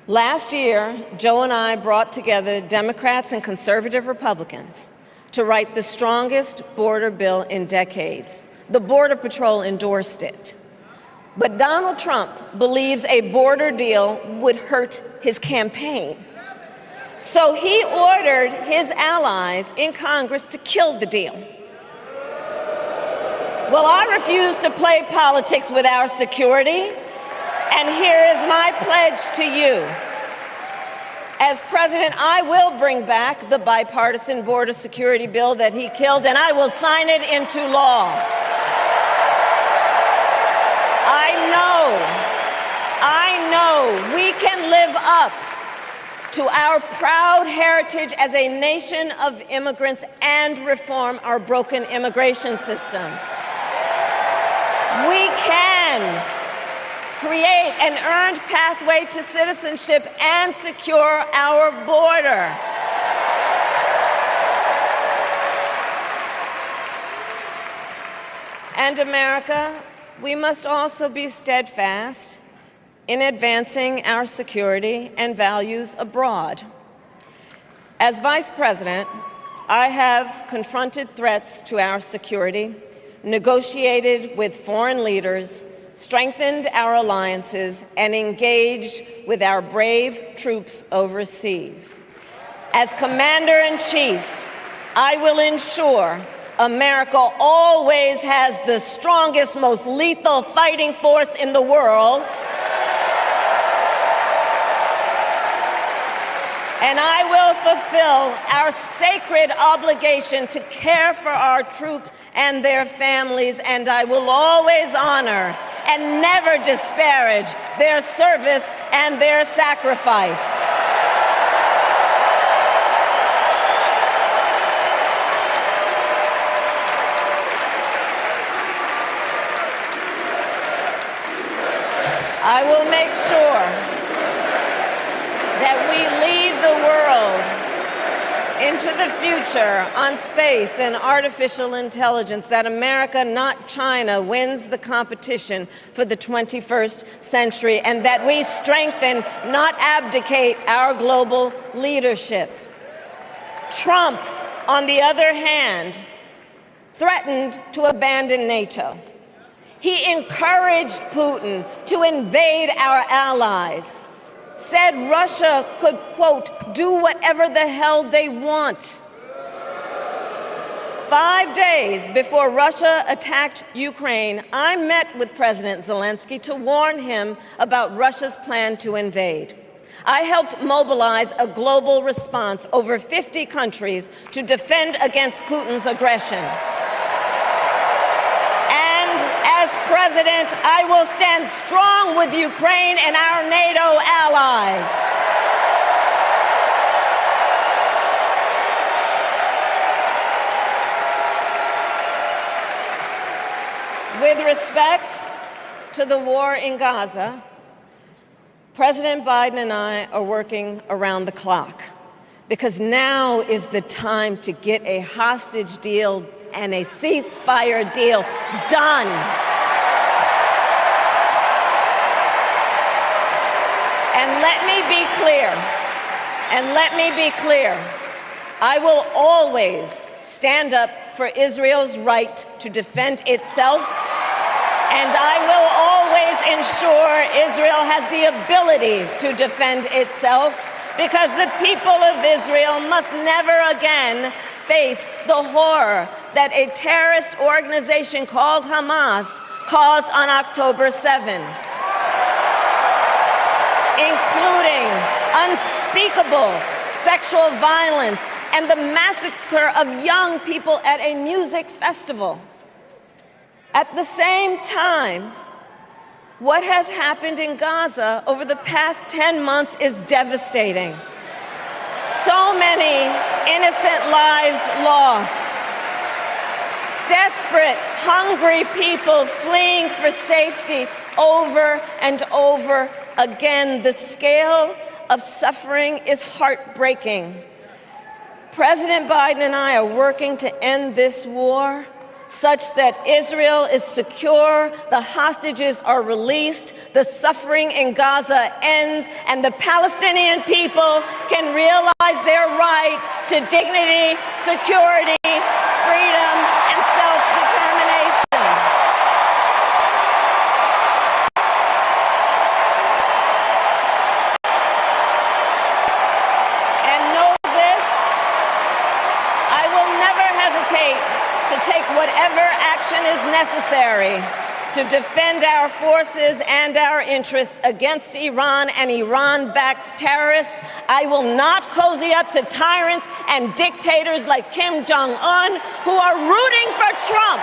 Last year, Joe and I brought together Democrats and conservative Republicans to write the strongest border bill in decades. The Border Patrol endorsed it. But Donald Trump believes a border deal would hurt his campaign. So he ordered his allies in Congress to kill the deal. Well, I refuse to play politics with our security, and here is my pledge to you. As president, I will bring back the bipartisan border security bill that he killed, and I will sign it into law. I know we can live up to our proud heritage as a nation of immigrants and reform our broken immigration system. We can create an earned pathway to citizenship and secure our border. And America, we must also be steadfast in advancing our security and values abroad. As Vice President, I have confronted threats to our security, negotiated with foreign leaders, strengthened our alliances, and engaged with our brave troops overseas. As Commander-in-Chief, I will ensure America always has the strongest, most lethal fighting force in the world. And I will fulfill our sacred obligation to care for our troops and their families, and I will always honor and never disparage their service and their sacrifice. I will make sure that we lead the world into the future on space and artificial intelligence, that America, not China, wins the competition for the 21st century, and that we strengthen, not abdicate, our global leadership. Trump, on the other hand, threatened to abandon NATO. He encouraged Putin to invade our allies, said Russia could, quote, do whatever the hell they want. 5 days before Russia attacked Ukraine, I met with President Zelensky to warn him about Russia's plan to invade. I helped mobilize a global response, over 50 countries, to defend against Putin's aggression. As president, I will stand strong with Ukraine and our NATO allies. With respect to the war in Gaza, President Biden and I are working around the clock, because now is the time to get a hostage deal and a ceasefire deal done. And let me be clear, I will always stand up for Israel's right to defend itself, and I will always ensure Israel has the ability to defend itself, because the people of Israel must never again face the horror that a terrorist organization called Hamas caused on October 7, including unspeakable sexual violence and the massacre of young people at a music festival. At the same time, what has happened in Gaza over the past 10 months is devastating. So many innocent lives lost. Desperate, hungry people fleeing for safety over and over again. The scale of suffering is heartbreaking. President Biden and I are working to end this war such that Israel is secure, the hostages are released, the suffering in Gaza ends, and the Palestinian people can realize their right to dignity, security, freedom, and self-determination. And know this, I will never hesitate to take whatever action is necessary to defend our forces and our interests against Iran and Iran-backed terrorists. I will not cozy up to tyrants and dictators like Kim Jong-un, who are rooting for Trump,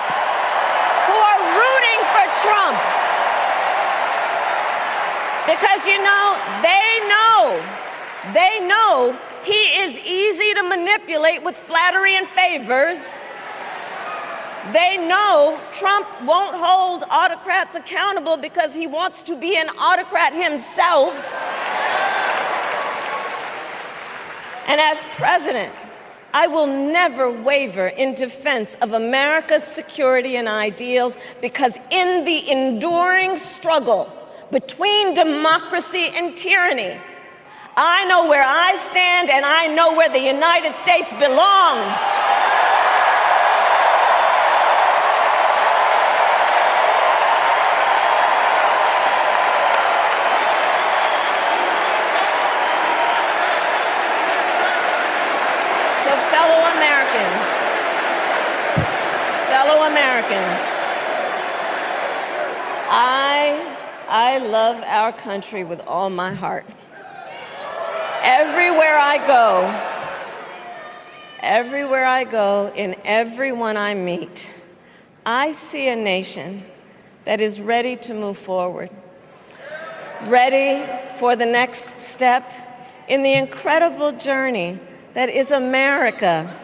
Because, you know, they know he is easy to manipulate with flattery and favors. They know Trump won't hold autocrats accountable because he wants to be an autocrat himself. And as president, I will never waver in defense of America's security and ideals, because in the enduring struggle between democracy and tyranny, I know where I stand and I know where the United States belongs. Fellow Americans, I love our country with all my heart. Everywhere I go, in everyone I meet, I see a nation that is ready to move forward, ready for the next step in the incredible journey that is America.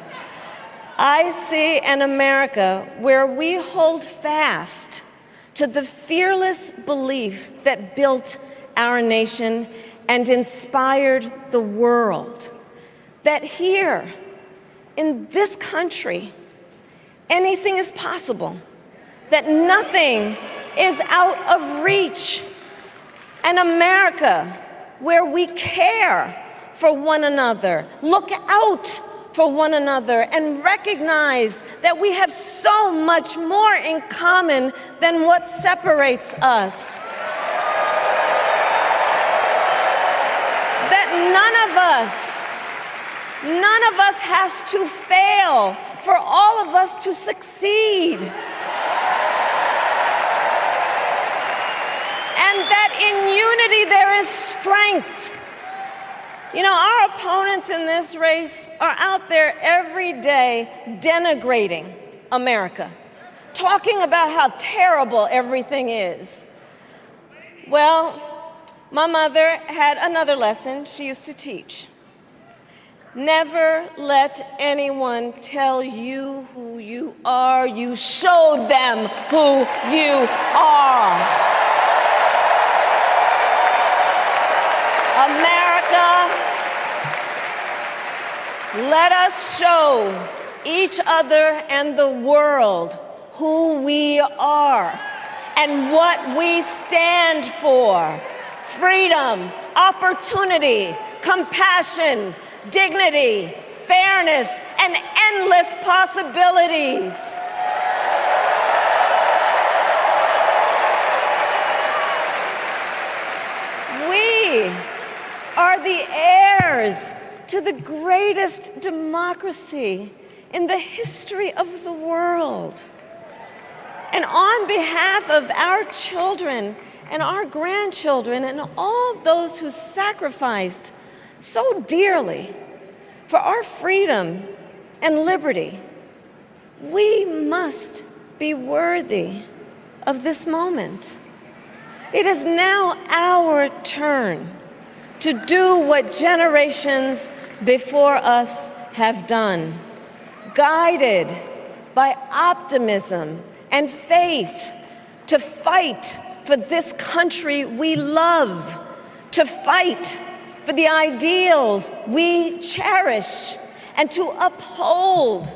I see an America where we hold fast to the fearless belief that built our nation and inspired the world, that here in this country, anything is possible, that nothing is out of reach. An America where we care for one another, look out for one another, and recognize that we have so much more in common than what separates us. That none of us has to fail for all of us to succeed. And that in unity there is strength. You know, our opponents in this race are out there every day denigrating America, talking about how terrible everything is. Well, my mother had another lesson she used to teach. Never let anyone tell you who you are. You show them who you are. America, let us show each other and the world who we are and what we stand for. Freedom, opportunity, compassion, dignity, fairness, and endless possibilities. We are the heirs to the greatest democracy in the history of the world. And on behalf of our children and our grandchildren and all those who sacrificed so dearly for our freedom and liberty, we must be worthy of this moment. It is now our turn to do what generations before us have done, guided by optimism and faith, to fight for this country we love, to fight for the ideals we cherish, and to uphold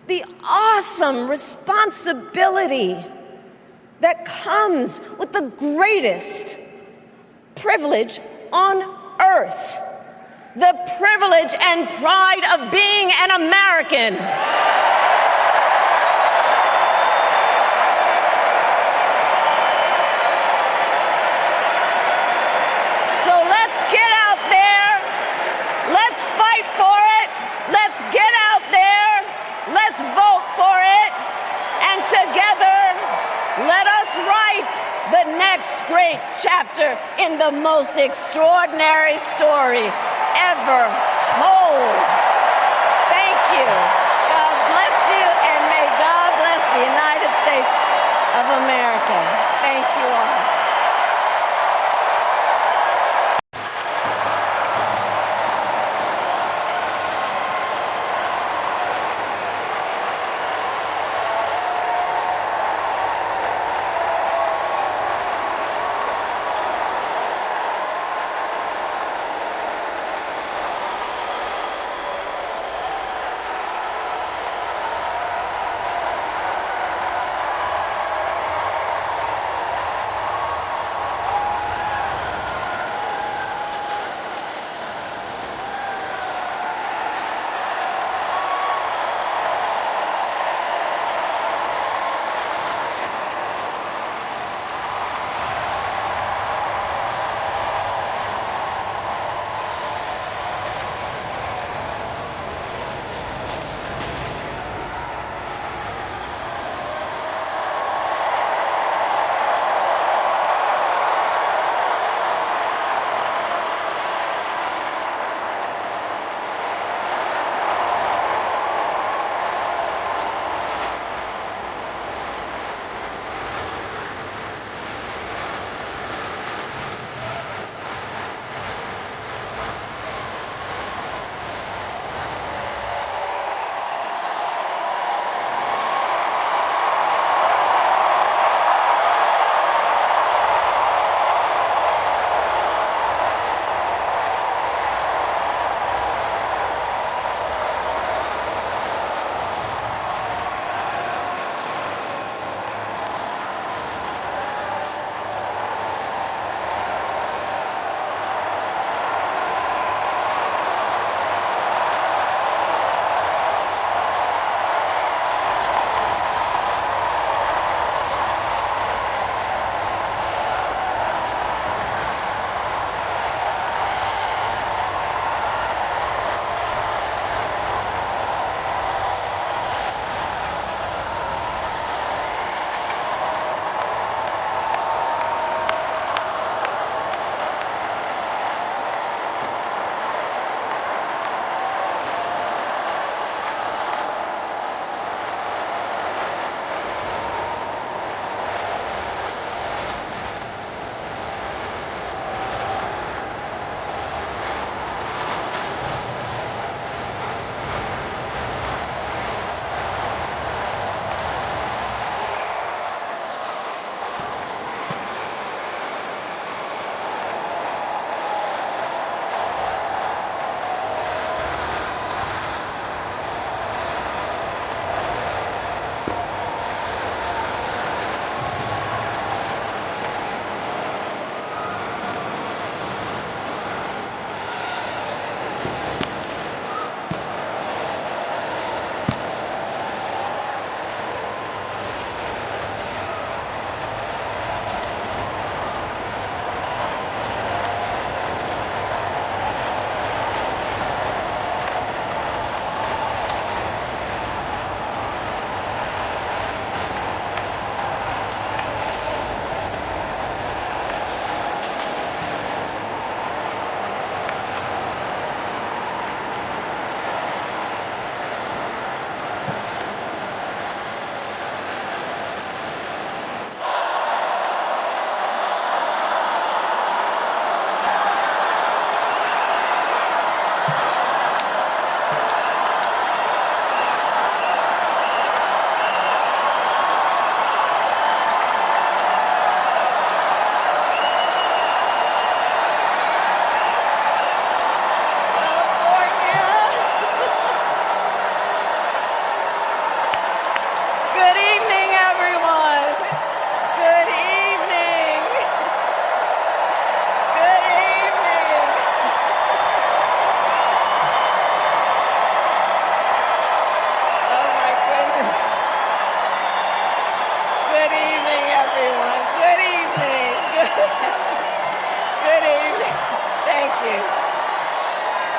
the awesome responsibility that comes with the greatest privilege on earth, the privilege and pride of being an American. So let's get out there, let's fight for it, let's get out there, let's vote for it, and together let us write the next great chapter in the most extraordinary story ever told. Thank you. God bless you, and may God bless the United States of America. Thank you all.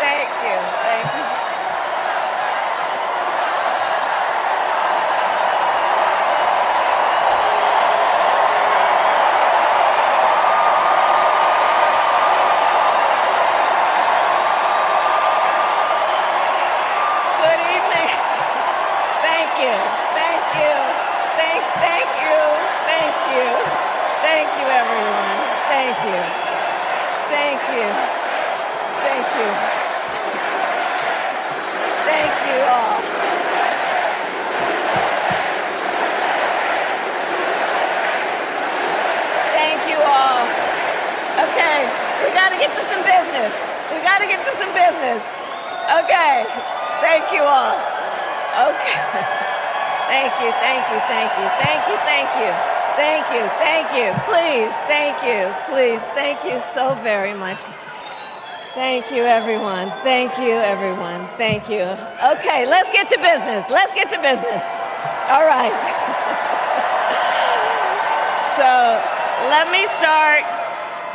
Thank you. Thank you. Good evening. Thank you. Thank you. Thank you. Thank you. Thank you, everyone. Thank you. Thank you. Thank you. Thank you all. Thank you all. Okay, we got to get to some business. We got to get to some business. Okay, thank you all. Okay. Thank you, thank you, thank you, thank you, thank you. Thank you, thank you, please, thank you, please, thank you so very much. Thank you, everyone. Thank you, everyone. Thank you. Okay, let's get to business. Let's get to business. All right. So let me start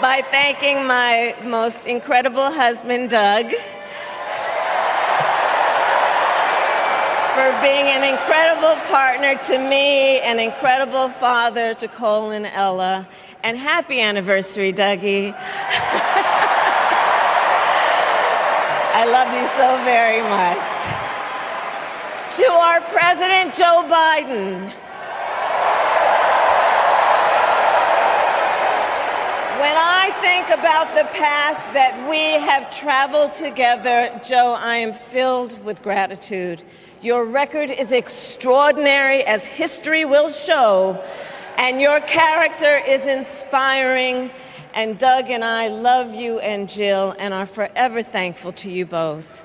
by thanking my most incredible husband, Doug, for being an incredible partner to me, an incredible father to Cole and Ella, and happy anniversary, Dougie. I love you so very much. To our President Joe Biden, when I think about the path that we have traveled together, Joe, I am filled with gratitude. Your record is extraordinary, as history will show, and your character is inspiring. And Doug and I love you and Jill and are forever thankful to you both.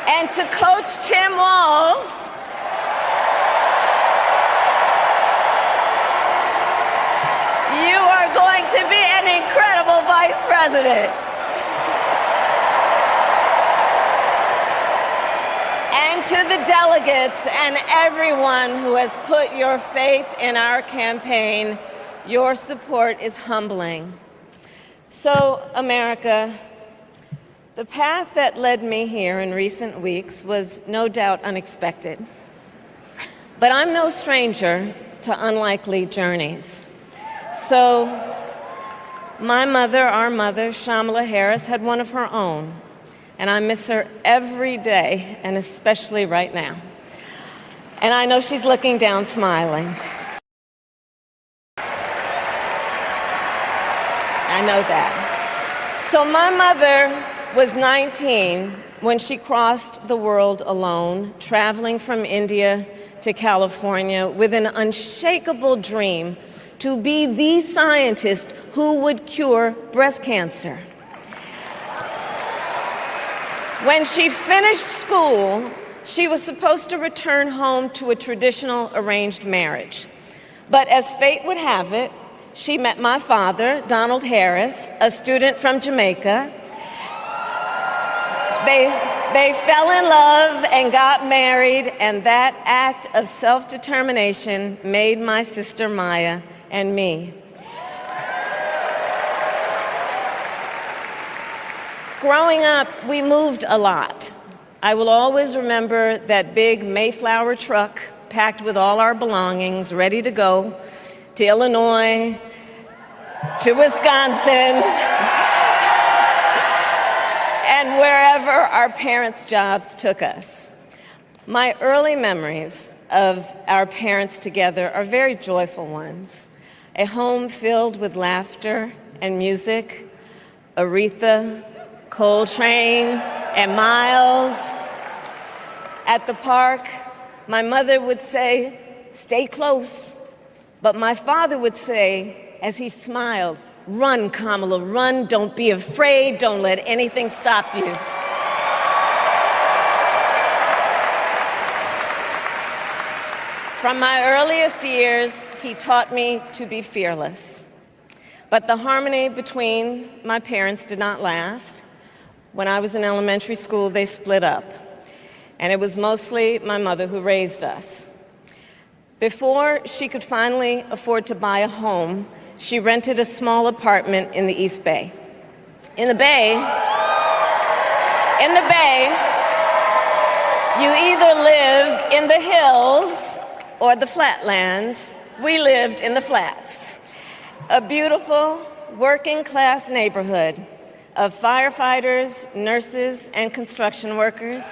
And to Coach Tim Walz, you are going to be an incredible vice president. And to the delegates and everyone who has put your faith in our campaign, your support is humbling. So, America, the path that led me here in recent weeks was no doubt unexpected. But I'm no stranger to unlikely journeys. So, my mother, our mother, Kamala Harris, had one of her own. And I miss her every day, and especially right now. And I know she's looking down smiling. I know that. So my mother was 19 when she crossed the world alone, traveling from India to California with an unshakable dream to be the scientist who would cure breast cancer. When she finished school, she was supposed to return home to a traditional arranged marriage. But as fate would have it, she met my father, Donald Harris, a student from Jamaica. They fell in love and got married, and that act of self-determination made my sister Maya and me. Growing up, we moved a lot. I will always remember that big Mayflower truck packed with all our belongings, ready to go to Illinois, to Wisconsin, and wherever our parents' jobs took us. My early memories of our parents together are very joyful ones. A home filled with laughter and music, Aretha, Coltrane, and Miles. At the park, my mother would say, "Stay close." But my father would say, as he smiled, "Run, Kamala, run. Don't be afraid. Don't let anything stop you." From my earliest years, he taught me to be fearless. But the harmony between my parents did not last. When I was in elementary school, they split up. And it was mostly my mother who raised us. Before she could finally afford to buy a home, she rented a small apartment in the East Bay. In the Bay, you either live in the hills or the flatlands. We lived in the flats. A beautiful, working-class neighborhood of firefighters, nurses, and construction workers,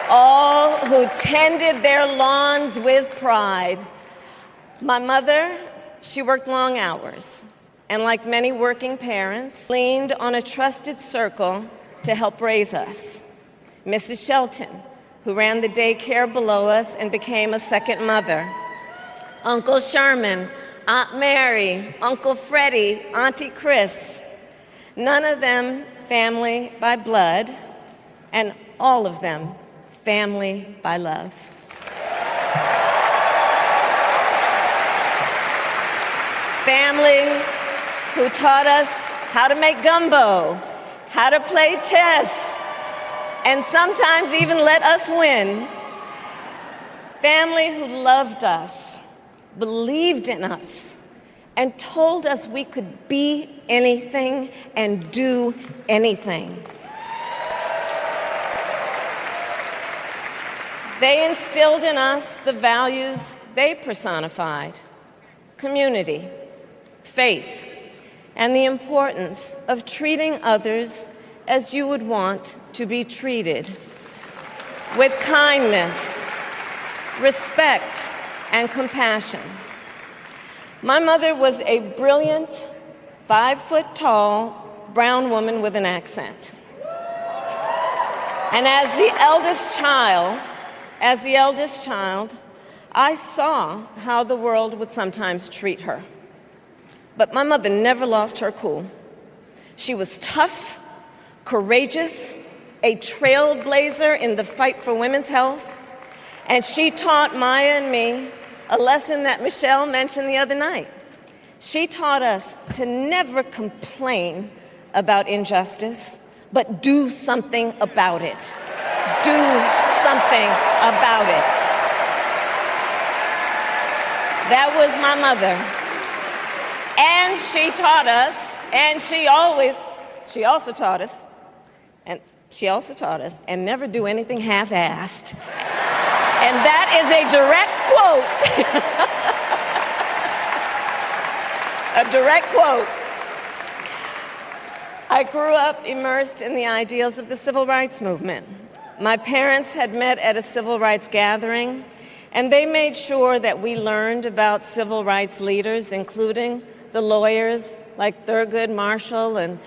all who tended their lawns with pride. My mother, she worked long hours, and like many working parents, leaned on a trusted circle to help raise us. Mrs. Shelton, who ran the daycare below us and became a second mother. Uncle Sherman, Aunt Mary, Uncle Freddie, Auntie Chris. None of them family by blood, and all of them family by love. Family who taught us how to make gumbo, how to play chess, and sometimes even let us win. Family who loved us, believed in us, and told us we could be anything and do anything. They instilled in us the values they personified: community, faith, and the importance of treating others as you would want to be treated, with kindness, respect, and compassion. My mother was a brilliant, 5-foot-tall, brown woman with an accent. And as the eldest child, I saw how the world would sometimes treat her. But my mother never lost her cool. She was tough, courageous, a trailblazer in the fight for women's health, and she taught Maya and me a lesson that Michelle mentioned the other night. She taught us to never complain about injustice, but do something about it. Do something about it. That was my mother. And she taught us, and she also taught us, and never do anything half-assed. And that is a direct quote. A direct quote. I grew up immersed in the ideals of the civil rights movement. My parents had met at a civil rights gathering, and they made sure that we learned about civil rights leaders, including the lawyers like Thurgood Marshall and